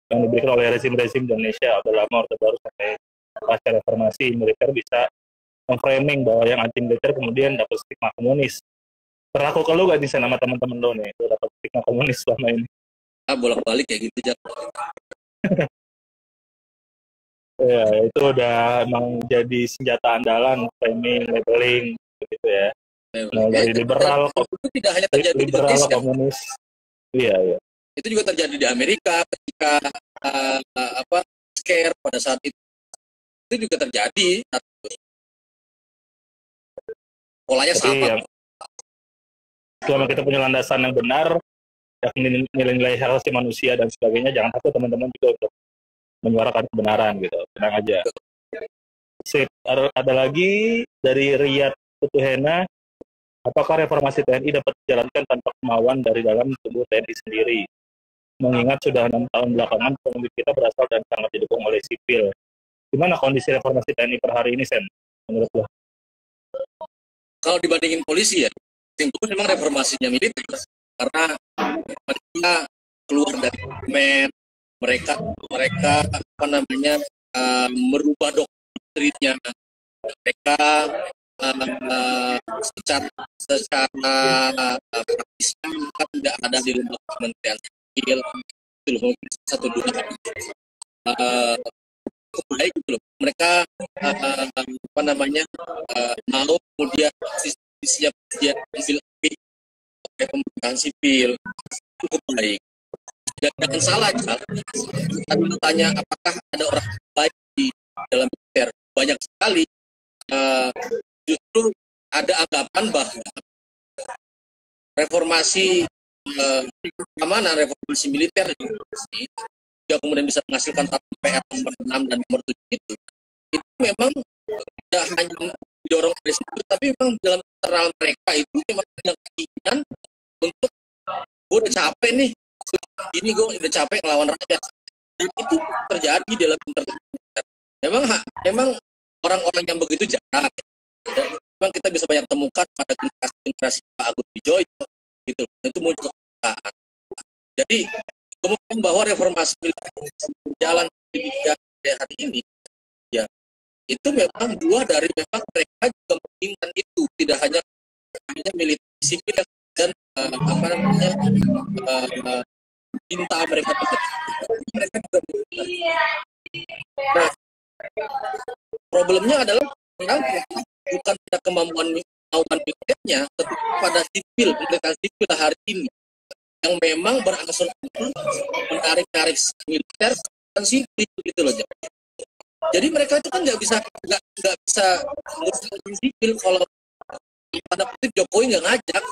yang diberikan oleh rezim-rezim di Indonesia, udah lama Orde Baru sampai pasca reformasi, militer bisa memframing bahwa yang anti militer kemudian dapat stigma komunis. Terlaku ke lu gak bisa nama teman-teman lo nih, lu dapat stigma komunis selama ini? Bolak-balik kayak gitu aja. Ya, itu udah emang jadi senjata andalan, framing, labeling, gitu ya. Nah, dari liberal, itu tidak hanya terjadi di liberal, Indonesia, komunis. Iya, iya. itu juga terjadi di Amerika ketika scare pada saat itu juga terjadi. Polanya sama. Selama kita punya landasan yang benar, yakni nilai-nilai hak asasi manusia dan sebagainya, jangan takut teman-teman juga untuk menyuarakan kebenaran gitu, tenang aja. Sip. Ada lagi dari Riyad Putuhena, apakah reformasi TNI dapat dijalankan tanpa kemauan dari dalam tubuh TNI sendiri? Mengingat sudah 6 tahun belakangan pemimpin kita berasal dan sangat didukung oleh sipil. Gimana kondisi reformasi TNI per hari ini, Sen? Menurut lo? Kalau dibandingin polisi ya, itu memang reformasinya militer karena mereka keluar dari men, mereka merubah doktrinnya, mereka secara praktisnya tidak ada di lembaga kementerian sipil itu satu dua baik gitu loh. Mereka mau kemudian siap dia ambil alih oleh pemerintahan sipil cukup baik. Dan jangan salah, tadi tanya apakah ada orang baik di dalam militer. Banyak sekali. Justru ada anggapan bahwa reformasi keamanan, reformasi militer yang kemudian bisa menghasilkan PR nomor 6 dan nomor 7 itu memang tidak hanya didorong oleh situ, tapi memang dalam internal mereka itu memang punya keinginan untuk gue udah capek nih, ini gue udah capek ngelawan rakyat, dan itu terjadi dalam internal militer. Memang orang-orang yang begitu jarang. Memang kita bisa banyak temukan pada generasi Pak Agus Wijoyo, gitu. Itu muncul kesukaan. Jadi kemungkinan bahwa reformasi militer berjalan di hari ini, ya itu memang buah dari memang mereka juga menginginkan itu, tidak hanya militer sipil dan apa namanya cinta mereka juga. Nah, problemnya adalah memang bukan pada kemampuan militernya, tetapi pada militer sipil hari ini yang memang berangsur menarik militer dan sipil gitu loh. Jadi mereka itu kan nggak bisa ngurusin sipil kalau pada kutip Jokowi nggak ngajak.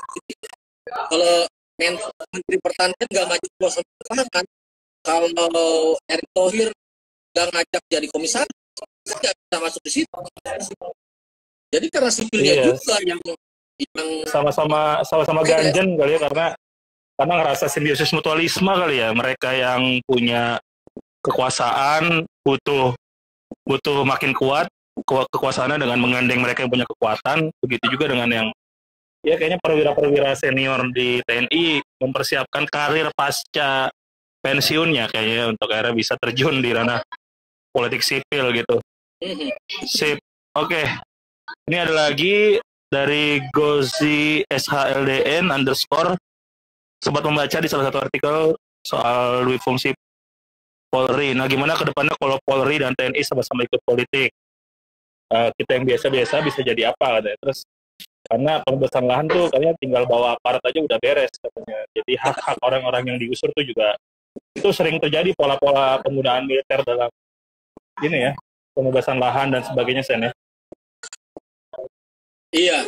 Kalau Menteri Pertanian nggak ngajak suasana pertahanan, kalau Erick Thohir nggak ngajak jadi komisaris, nggak bisa masuk di situ. Jadi karena sipilnya juga yang sama-sama ganjen kali ya, karena ngerasa simbiosis mutualisme kali ya. Mereka yang punya kekuasaan butuh makin kuat kekuasaannya dengan menggandeng mereka yang punya kekuatan. Begitu juga dengan yang ya kayaknya perwira-perwira senior di TNI mempersiapkan karir pasca pensiunnya kayaknya untuk akhirnya bisa terjun di ranah politik sipil gitu. Sip. Oke. Ini ada lagi dari Gozi SHLDN _ sempat membaca di salah satu artikel soal duit fungsi Polri. Nah, gimana ke depannya kalau Polri dan TNI sama-sama ikut politik? Kita yang biasa-biasa bisa jadi apa katanya. Terus karena pembebasan lahan tuh kalian tinggal bawa aparat aja udah beres katanya. Jadi hak-hak orang-orang yang digusur tuh juga itu sering terjadi pola-pola penggunaan militer dalam ini ya, pembebasan lahan dan sebagainya, Sen ya. Iya.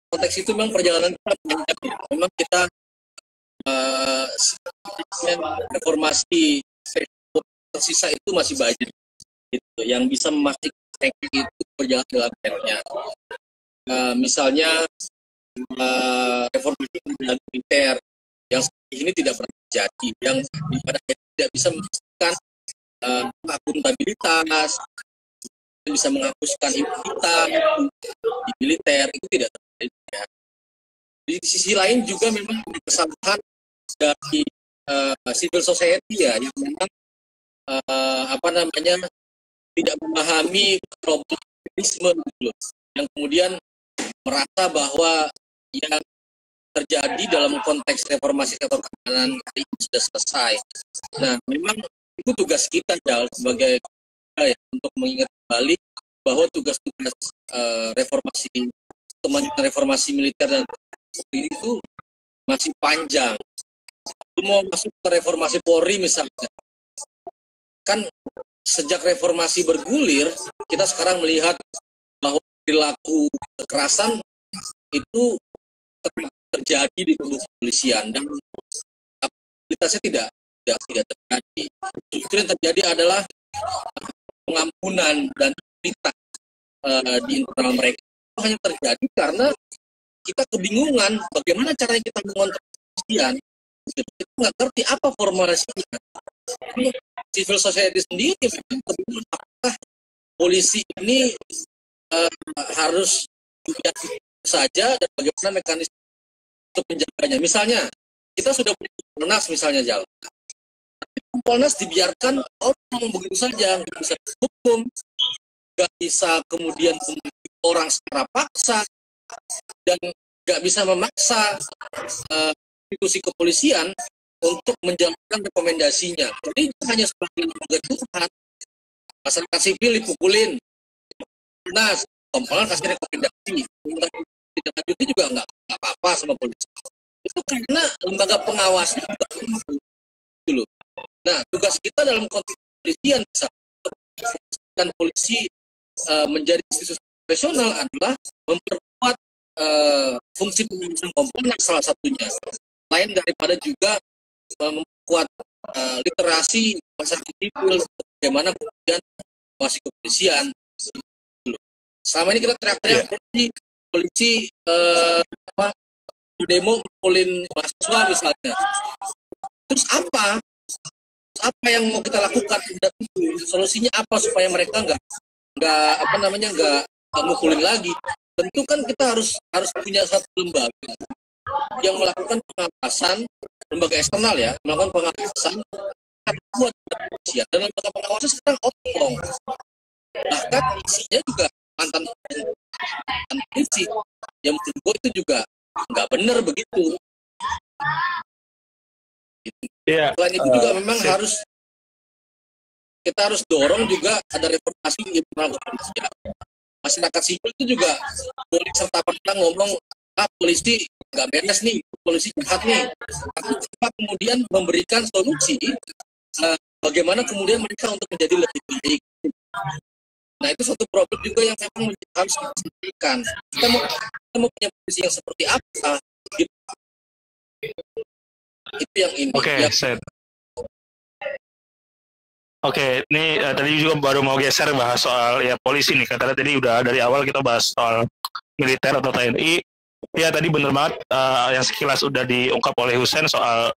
Konteks itu memang perjalanan kita panjang. Memang kita reformasi tersisa itu masih banyak gitu, yang bisa memastikan itu berjalan dalam trennya. Misalnya reformasi militer yang ini tidak pernah terjadi, yang pada tidak bisa memastikan akuntabilitas, bisa menghapuskan impunitas di militer, itu tidak terjadi. Di sisi lain juga memang ada kesalahan dari civil society ya, yang memang tidak memahami problematisme gitu, yang kemudian merasa bahwa yang terjadi dalam konteks reformasi sektor keamanan ini sudah selesai. Nah, memang itu tugas kita ya sebagai ya, untuk mengingat kembali bahwa tugas-tugas reformasi militer dan itu masih panjang. Mau masuk ke reformasi Polri misalnya, kan sejak reformasi bergulir, kita sekarang melihat bahwa perilaku kekerasan itu terjadi di tubuh kepolisian dan aktivitasnya tidak terjadi. Justru yang terjadi adalah pengampunan dan aktivitas di internal mereka. Itu hanya terjadi karena kita kebingungan bagaimana caranya kita mengontrol kepolisian. Kita nggak ngerti apa formulasinya. Civil society sendiri memang kebingungan apakah polisi ini harus dibiarkan saja dan bagaimana mekanisme untuk menjaganya. Misalnya kita sudah punya Kompolnas misalnya jalan. Kompolnas dibiarkan orang begitu saja, nggak bisa dihukum, nggak bisa kemudian orang secara paksa, dan nggak bisa memaksa institusi kepolisian untuk menjalankan rekomendasinya. Jadi itu hanya sebagai lembaga Tuhan. Masyarakat sipil dipukulin, Kompolnas, Kompolnas kasih rekomendasi, tidak lanjuti juga nggak apa-apa sama polisi. Itu karena lembaga pengawasnya juga dulu. Nah, tugas kita dalam konteks kepolisian dan polisi menjadi institusi profesional adalah memperkuat fungsi pengawasan Kompolnas salah satunya. Lain daripada juga memperkuat literasi masyarakat sipil, bagaimana kemudian masih kepolisian. Selama ini kita teriak-teriak polisi demo mukulin mahasiswa misalnya. Terus apa yang mau kita lakukan? Solusinya apa supaya mereka nggak mukulin lagi? Tentu kan kita harus punya satu lembaga yang melakukan pengawasan, lembaga eksternal ya, melakukan pengawasan buat polisi. Dan lembaga pengawasan sekarang oblong. Bahkan isinya juga mantan polisi. Yang menurut gue itu juga nggak benar begitu. Selain itu juga memang kita harus dorong juga ada reformasi di internal kepolisian. Masyarakat sipil itu juga boleh serta merta ngomong, polisi nggak beres nih, polisi jahat nih. Tapi kemudian memberikan solusi bagaimana kemudian mereka untuk menjadi lebih baik. Nah, itu suatu problem juga yang memang harus kita selesaikan. Kita mau punya polisi yang seperti apa? Itu yang ini. Oke, ini tadi juga baru mau geser bahas soal ya polisi nih. Karena tadi udah dari awal kita bahas soal militer atau TNI. Ya tadi bener banget yang sekilas udah diungkap oleh Husein soal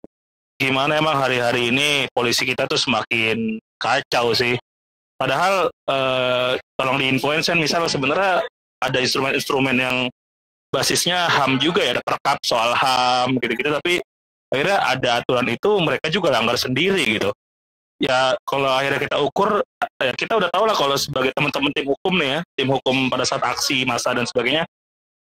gimana emang hari-hari ini polisi kita tuh semakin kacau sih. Padahal tolong diinfoin Sen, misalnya sebenarnya ada instrumen-instrumen yang basisnya HAM juga ya, ada perkap soal HAM gitu-gitu, tapi akhirnya ada aturan itu mereka juga langgar sendiri gitu. Ya kalau akhirnya kita ukur, ya kita udah tahu lah kalau sebagai teman-teman tim hukum nih ya, tim hukum pada saat aksi massa dan sebagainya,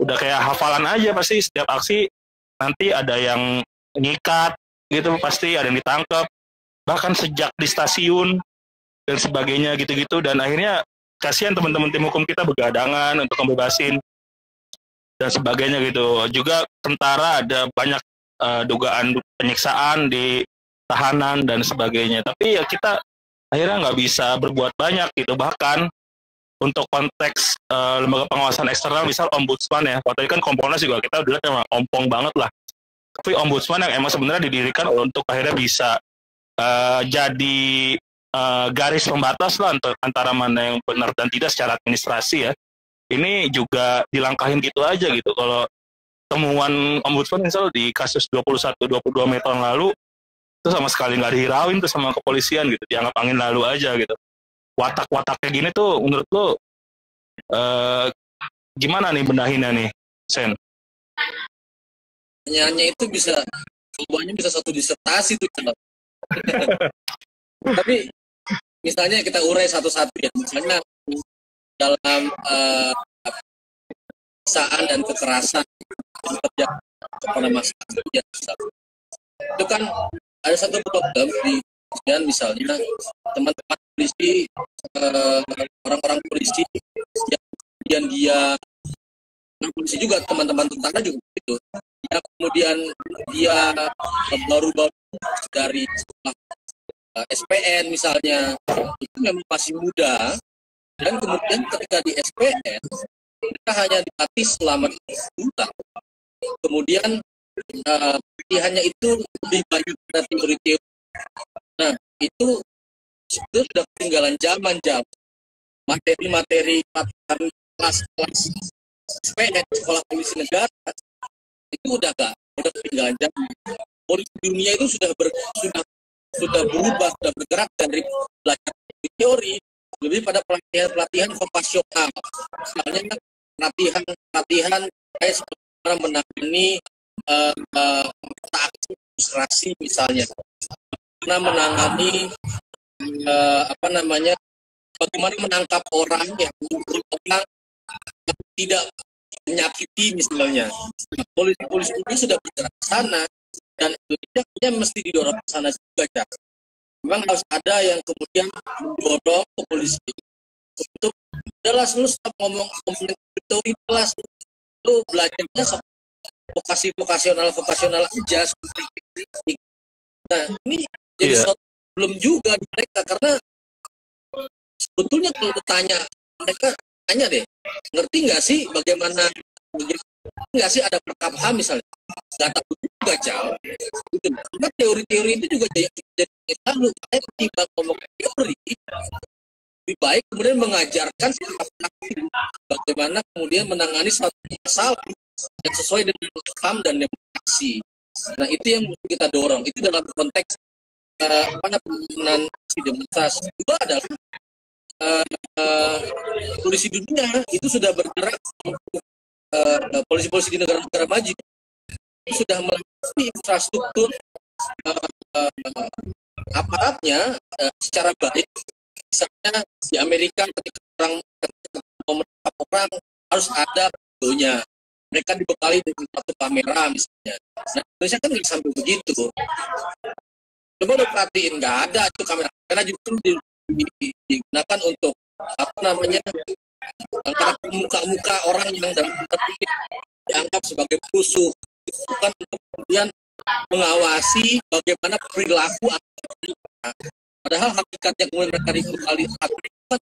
udah kayak hafalan aja pasti setiap aksi nanti ada yang nyikat gitu, pasti ada yang ditangkap, bahkan sejak di stasiun dan sebagainya gitu-gitu, dan akhirnya kasihan teman-teman tim hukum kita begadangan untuk membebasin dan sebagainya gitu. Juga tentara ada banyak dugaan penyiksaan di tahanan dan sebagainya, tapi ya kita akhirnya nggak bisa berbuat banyak gitu. Bahkan untuk konteks lembaga pengawasan eksternal, misal ombudsman ya, waktu itu kan Kompolnas juga kita udah lihat emang ompong banget lah, tapi ombudsman yang emang sebenarnya didirikan untuk akhirnya bisa jadi garis pembatas lah antara mana yang benar dan tidak secara administrasi ya, ini juga dilangkahin gitu aja gitu. Kalau temuan ombudsman misal di kasus 21-22 Mei tahun lalu itu sama sekali nggak dihirauin tuh sama kepolisian gitu, dianggap angin lalu aja gitu. Watak-watak kayak gini tuh menurut lo gimana nih benahinnya nih, Sen? Pertanyaannya itu semuanya bisa satu disertasi tuh. Tapi misalnya kita urai satu-satu ya, misalnya dalam penistaan dan kekerasan yang terjadi kepada masyarakat, itu kan ada satu problem di kepolisian, misalnya teman-teman polisi, orang-orang polisi yang kemudian polisi juga, teman-teman tentara juga begitu, yang kemudian dia baru-baru dari SPN misalnya, itu memang masih muda, dan kemudian ketika di SPN mereka hanya dilatih selama 3 bulan, kemudian pilihannya itu lebih banyak pada teori-teori. Nah, itu sudah ketinggalan zaman. Materi-materi kelas-kelas SPN, sekolah polisi negara, itu udah ketinggalan zaman. Polisi dunia itu sudah berubah, sudah bergerak dari belajar teori lebih pada pelatihan vokasional. Misalnya pelatihan kayak seperti menangani aksi misalnya, karena menangani bagaimana menangkap orang yang tidak menyakiti misalnya. Polisi ini sudah bergerak ke sana, dan Indonesia mesti didorong ke sana juga. Memang harus ada yang kemudian mendorong kepolisian untuk Jelas lu stop ngomongin teori kelas, lu belajarnya vokasional aja seperti ini. Nah ini jadi belum juga di mereka, karena sebetulnya kalau tanya mereka, tanya deh, ngerti nggak sih bagaimana, nggak sih ada perkab HAM misalnya, nggak tahu juga jauh gitu. Karena teori-teori itu juga jadi lalu saya ketimbang ngomong teori, lebih baik kemudian mengajarkan bagaimana kemudian menangani satu masalah yang sesuai dengan HAM dan demokrasi. Nah itu yang kita dorong, itu dalam konteks pembangunan demokrasi. Kedua adalah polisi dunia itu sudah bergerak, polisi-polisi di negara-negara maju itu sudah melakukan infrastruktur aparatnya secara baik. Misalnya di Amerika ketika orang mau menangkap orang harus ada videonya, mereka dibekali dengan satu kamera misalnya. Nah Indonesia kan nggak sampai begitu. Coba udah perhatiin, nggak ada itu kamera, karena justru digunakan untuk apa namanya, antara muka-muka orang yang dalam dianggap sebagai musuh, bukan untuk kemudian mengawasi bagaimana perilaku. Padahal hakikatnya kemudian mereka dibekali untuk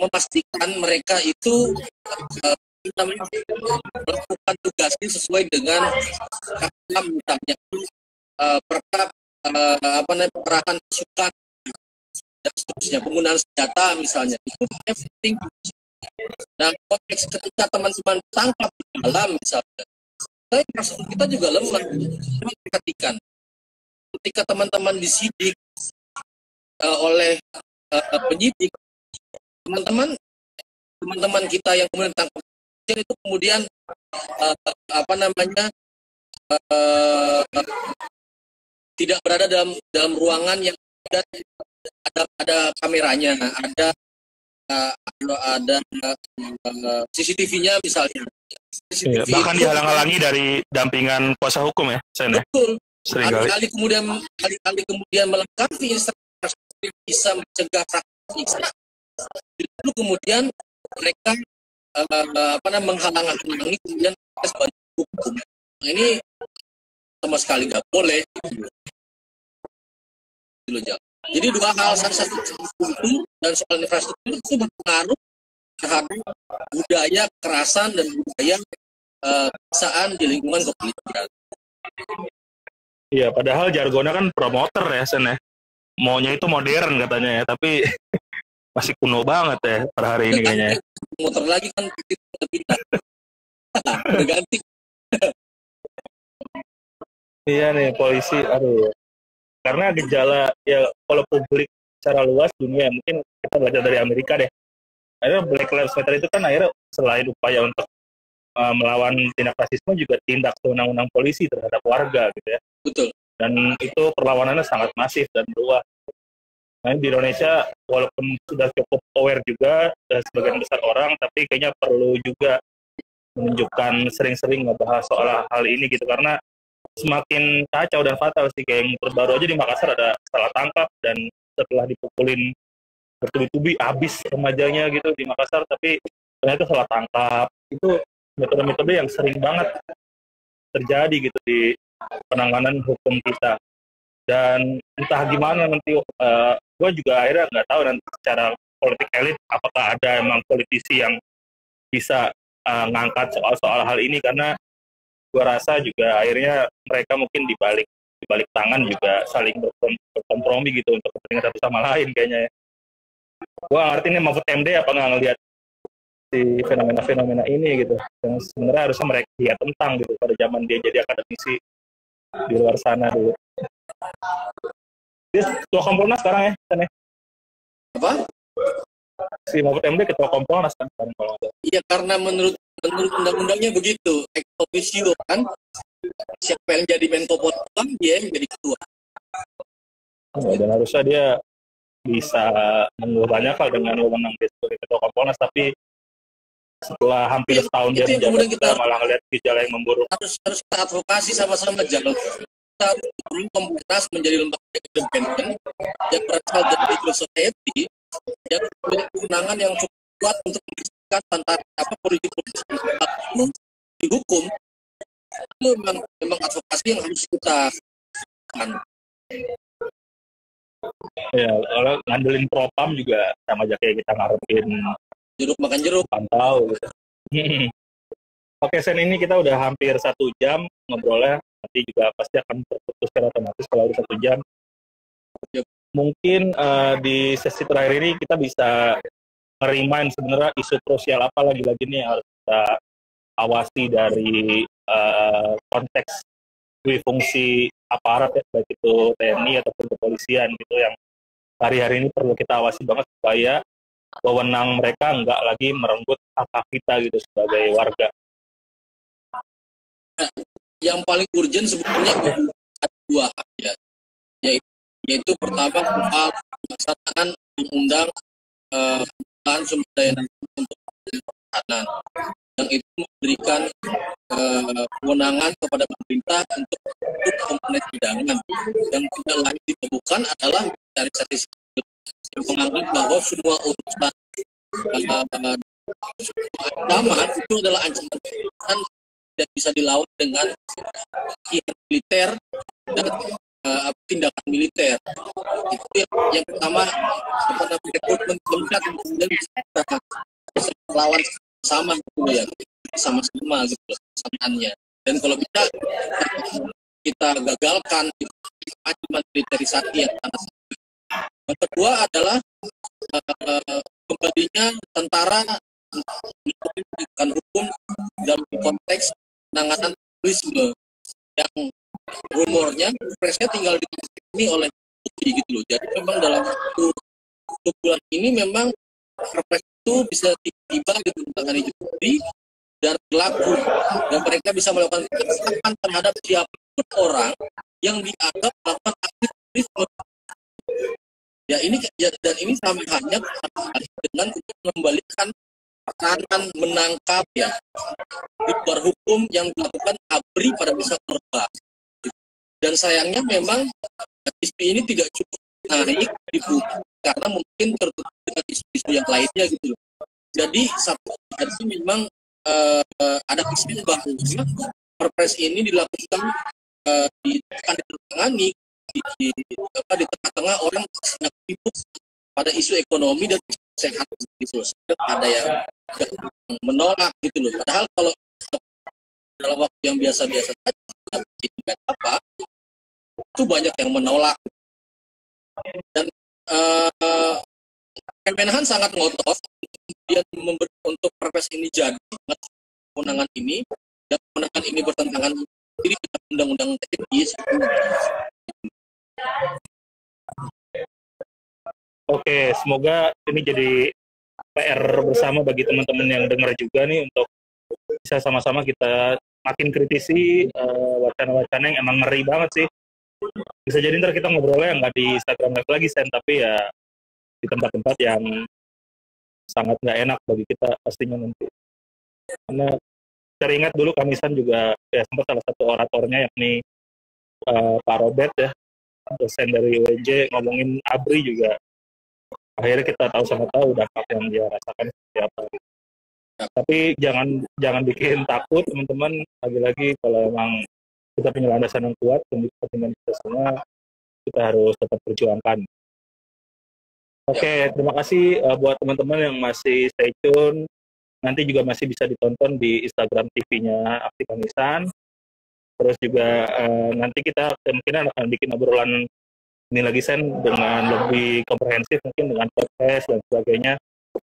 memastikan mereka itu melakukan tugasnya sesuai dengan misalnya perkap pengerahan pasukan dan seterusnya, penggunaan senjata misalnya, itu penting. Nah konteks ketika teman-teman tangkap di dalam misalnya, kita juga lemah. Ketika teman-teman disidik oleh penyidik, teman-teman kita yang kemudian tangkap itu kemudian tidak berada dalam ruangan yang ada kameranya, ada CCTV-nya misalnya. CCTV bahkan dihalang-halangi dari dampingan kuasa hukum ya, Sen. Betul. Kali kemudian melengkapi infrastruktur bisa mencegah praktik. Itu kemudian mereka menghalang-halangi kemudian sebagai hukum. Nah, ini sama sekali nggak boleh. Jadi dua hal, satu kultur dan soal infrastruktur itu berpengaruh terhadap budaya kekerasan dan budaya kebiasaan di lingkungan kepolisian. Iya, padahal jargonnya kan promoter ya, Sen ya. Maunya itu modern katanya ya, tapi masih kuno banget ya per hari ini kayaknya. Promoter lagi kan udah ganti. Iya nih, polisi, aduh. Karena gejala ya kalau publik secara luas dunia, mungkin kita belajar dari Amerika deh. Akhirnya Black Lives Matter itu kan akhirnya selain upaya untuk melawan tindak rasisme juga tindak sewenang-wenang polisi terhadap warga gitu ya. Betul. Dan itu perlawanannya sangat masif dan luas. Nah, di Indonesia walaupun sudah cukup aware juga sebagian besar orang, tapi kayaknya perlu juga menunjukkan sering-sering ngebahas soal hal ini gitu, karena semakin kacau dan fatal sih. Kayak yang terbaru aja di Makassar ada salah tangkap dan setelah dipukulin bertubi-tubi habis remajanya gitu di Makassar, tapi ternyata salah tangkap. Itu metode-metode yang sering banget terjadi gitu di penanganan hukum kita. Dan entah gimana nanti gue juga akhirnya nggak tahu nanti secara politik elit apakah ada emang politisi yang bisa ngangkat soal-soal hal ini, karena gue rasa juga akhirnya mereka mungkin di balik tangan juga saling berkompromi gitu untuk kepentingan satu sama lain kayaknya ya. Gue ngerti nih Mahfud MD apa nggak ngelihat si fenomena-fenomena ini gitu, yang sebenarnya harusnya mereka dia tentang gitu pada zaman dia jadi akademisi di luar sana dulu. Dia ketua Kompolnas sekarang ya, kan ya? Apa? Si Mahfud MD ketua Kompolnas kan sekarang kalau ada. Iya, karena menurut undang-undangnya begitu, ex officio kan, siapa yang jadi Menko Polhukam dia yang jadi ketua. Dan harusnya dia bisa mengubah banyak hal dengan wewenang dia sebagai ketua Kompolnas, tapi setelah hampir setahun dia menjabat kita malah ngelihat gejala yang memburuk. Harus kita advokasi sama-sama, jangan kita perlu Kompolnas menjadi lembaga independen yang berasal dari civil society yang punya kewenangan yang cukup kuat untuk memberikan antara apa polisi-polisi dihukum. Itu memang advokasi yang harus kita kan. Ya, kalau ngandelin propam juga sama aja kayak kita ngarepin Jeruk makan jeruk. pantau gitu. Oke, Sen, ini kita udah hampir 1 jam ngobrolnya. Nanti juga pasti akan terputus secara otomatis kalau udah 1 jam. Yep. Mungkin di sesi terakhir ini kita bisa nge-remind sebenarnya isu krusial apa lagi-lagi nih yang harus kita awasi dari konteks fungsi aparat ya, baik itu TNI ataupun kepolisian gitu, yang hari-hari ini perlu kita awasi banget supaya wewenang mereka nggak lagi merenggut hak kita gitu sebagai warga. Yang paling urgent sebetulnya ada 2 hal ya, yaitu pertama soal pelaksanaan undang-undang sumber daya untuk pertahanan, yang itu memberikan kewenangan kepada pemerintah untuk komponen cadangan, yang tidak lain ditemukan adalah militerisasi sipil, yang menganggap bahwa semua urusan ancaman itu adalah ancaman dan tidak bisa dilawan dengan militer dan tindakan militer. Itu yang pertama, apa namanya, rekrutmen meningkat, kemudian bisa melawan sama gitu ya, sama-sama gitu persamaannya. Dan kalau kita gagalkan ancaman militerisasi yang sangat. Yang kedua adalah kembalinya tentara melakukan hukum dalam konteks penanganan terorisme yang rumornya presnya tinggal ini oleh Putri gitu loh. Jadi memang dalam 1 bulan ini memang perpres itu bisa tiba di tangan Jokowi dan berlaku, dan mereka bisa melakukan penangkapan terhadap siapapun orang yang dianggap melakukan aktivitas. Ya ini ya, dan ini sama halnya dengan mengembalikan peranan menangkap ya di luar hukum yang dilakukan ABRI pada masa Orba. Dan sayangnya memang isu ini tidak cukup naik di publik karena mungkin tertutup dengan isu-isu yang lainnya gitu. Jadi memang ada isu bahwa perpres ini dilakukan ditangani di tengah-tengah orang sedang sibuk pada isu ekonomi dan kesehatan gitu. Ada yang menolak gitu loh. Padahal kalau dalam waktu yang biasa-biasa saja apa itu banyak yang menolak. Dan Kemenhan sangat ngotot dia untuk perpres ini jadi kewenangan ini, dan kewenangan ini bertentangan diri dengan undang-undang TNI. Oke, semoga ini jadi PR bersama bagi teman-teman yang dengar juga nih, untuk bisa sama-sama kita makin kritisi wacana-wacana yang emang ngeri banget sih. Bisa jadi ntar kita ngobrolnya nggak di Instagram Live lagi, Sen, tapi ya di tempat-tempat yang sangat nggak enak bagi kita pastinya nanti. Karena saya ingat dulu Kamisan juga ya sempat salah satu oratornya yakni Pak Robert ya, dosen dari UNJ, ngomongin ABRI juga. Akhirnya kita tahu sama tahu dampak yang dia rasakan seperti apa. Tapi jangan bikin takut teman-teman. Lagi-lagi kalau emang kita punya landasan yang kuat demi kepentingan kita semua, kita harus tetap perjuangkan. Oke, terima kasih buat teman-teman yang masih stay tune. Nanti juga masih bisa ditonton di Instagram TV-nya Aksi Kamisan. Terus juga nanti kita kemungkinan akan bikin obrolan ini lagi, Sen, dengan lebih komprehensif mungkin dengan podcast dan sebagainya,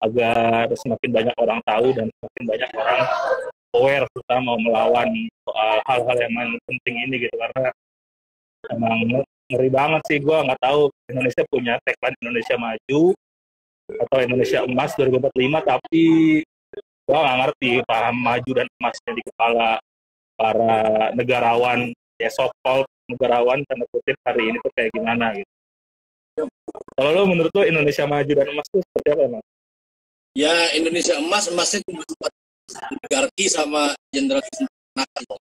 agar semakin banyak orang tahu dan semakin banyak orang aware kita mau melawan soal hal-hal yang penting ini gitu. Karena emang ngeri banget sih, gue nggak tahu Indonesia punya tagline Indonesia Maju atau Indonesia Emas 2045, tapi gue nggak ngerti paham maju dan emasnya di kepala para negarawan, ya so-called negarawan tanda kutip hari ini tuh kayak gimana gitu. Kalau lo menurut lo Indonesia Maju dan Emas tuh seperti apa, Mas? Ya Indonesia emasnya cuma oligarki sama jenderal nakal.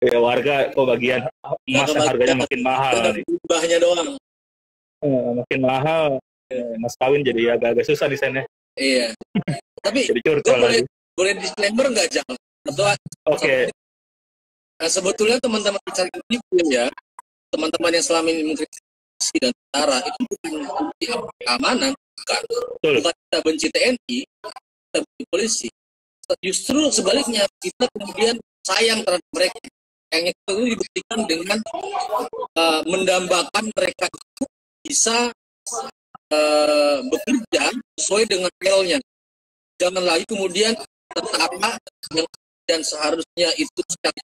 Ya warga kok bagian emas yang harganya makin mahal nih. Ubahnya doang. Makin mahal. Mas kawin jadi agak-agak susah di sana. Iya. Tapi Jadi gue curcol lagi. boleh disclaimer nggak, Jal? Atau Oke. sebetulnya teman-teman cari pun ya, teman-teman yang selama ini mengkritisi dan tentara itu bukan bukti keamanan, bukan. Betul. Bukan kita benci TNI, kita benci polisi. Justru sebaliknya, kita kemudian sayang terhadap mereka. Yang itu dibuktikan dengan mendambakan mereka itu bisa bekerja sesuai dengan relnya. Jangan lagi kemudian tentara yang dan seharusnya itu secara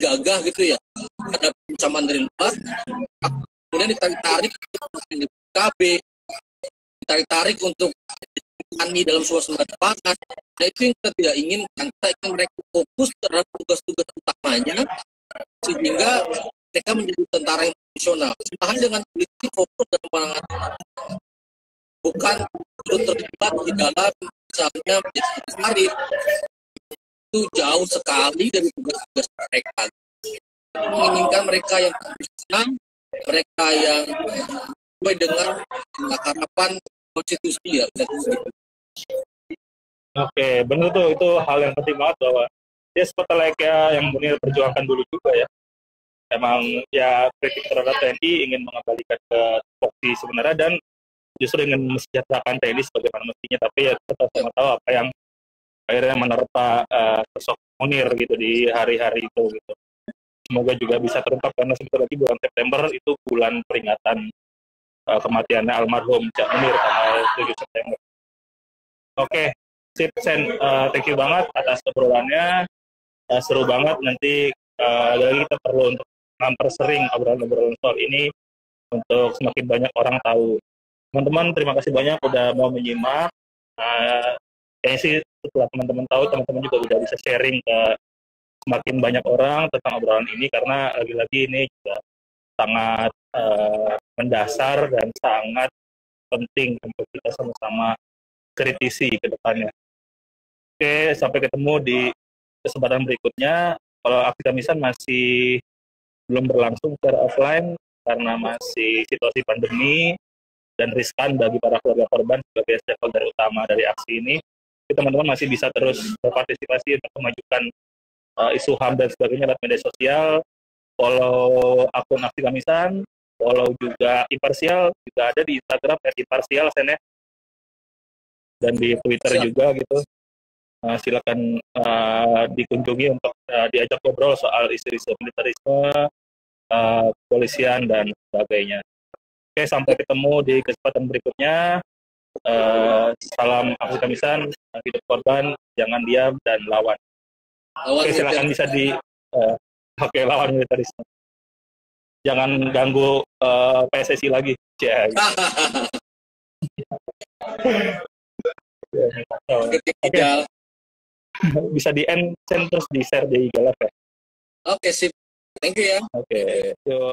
gagah gitu ya, ada ancaman dari luar, kemudian ditarik-tarik untuk KB, ditarik-tarik untuk petani dalam suasana pangan. Nah, itu yang kita tidak inginkan. Kita ingin mereka fokus terhadap tugas-tugas utamanya, sehingga mereka menjadi tentara yang profesional. Sedangkan dengan politik fokus dalam penanganan, bukan terlibat di dalam misalnya menjadi karir, itu jauh sekali dari tugas-tugas mereka. Menginginkan mereka yang profesional, mereka yang sesuai dengan harapan konstitusi ya. Oke, benar tuh, itu hal yang penting banget bahwa dia seperti layaknya yang Munir perjuangkan dulu juga ya. Emang ya kritik terhadap TNI ingin mengembalikan ke fokus sebenarnya dan justru ingin mesejahterakan TNI sebagaimana mestinya, tapi ya kita sama tahu apa yang akhirnya menerpa sosok Munir gitu di hari-hari itu gitu. Semoga juga bisa terungkap karena sebentar lagi bulan September itu bulan peringatan kematiannya almarhum Cak Munir tanggal 7 September. Oke, sip Sen, thank you banget atas obrolannya, seru banget. Nanti lagi kita perlu untuk mempersering obrolan-obrolan soal ini untuk semakin banyak orang tahu. Teman-teman, terima kasih banyak udah mau menyimak. Kayaknya sih setelah teman-teman tahu, teman-teman juga udah bisa sharing ke semakin banyak orang tentang obrolan ini, karena lagi-lagi ini juga sangat mendasar dan sangat penting untuk kita sama-sama kritisi ke depannya. Oke, sampai ketemu di kesempatan berikutnya. Kalau aksi Kamisan masih belum berlangsung secara offline karena masih situasi pandemi dan riskan bagi para keluarga korban sebagai stakeholder utama dari aksi ini, teman-teman masih bisa terus berpartisipasi untuk memajukan isu HAM dan sebagainya lewat media sosial. Follow akun Aksi Kamisan, follow juga Imparsial, juga ada di Instagram @imparsial Sen, dan di Twitter juga gitu. Silakan dikunjungi untuk diajak ngobrol soal isu-isu militerisme, kepolisian dan sebagainya. Oke, sampai ketemu di kesempatan berikutnya. Salam Aksi Kamisan, hidup korban, jangan diam dan lawan. Oke, silakan bisa di lawan militerisme. Jangan ganggu PSSI lagi. Oke. Bisa di end terus di share di IG Live ya. Oke, sip. Thank you ya. Oke, yuk.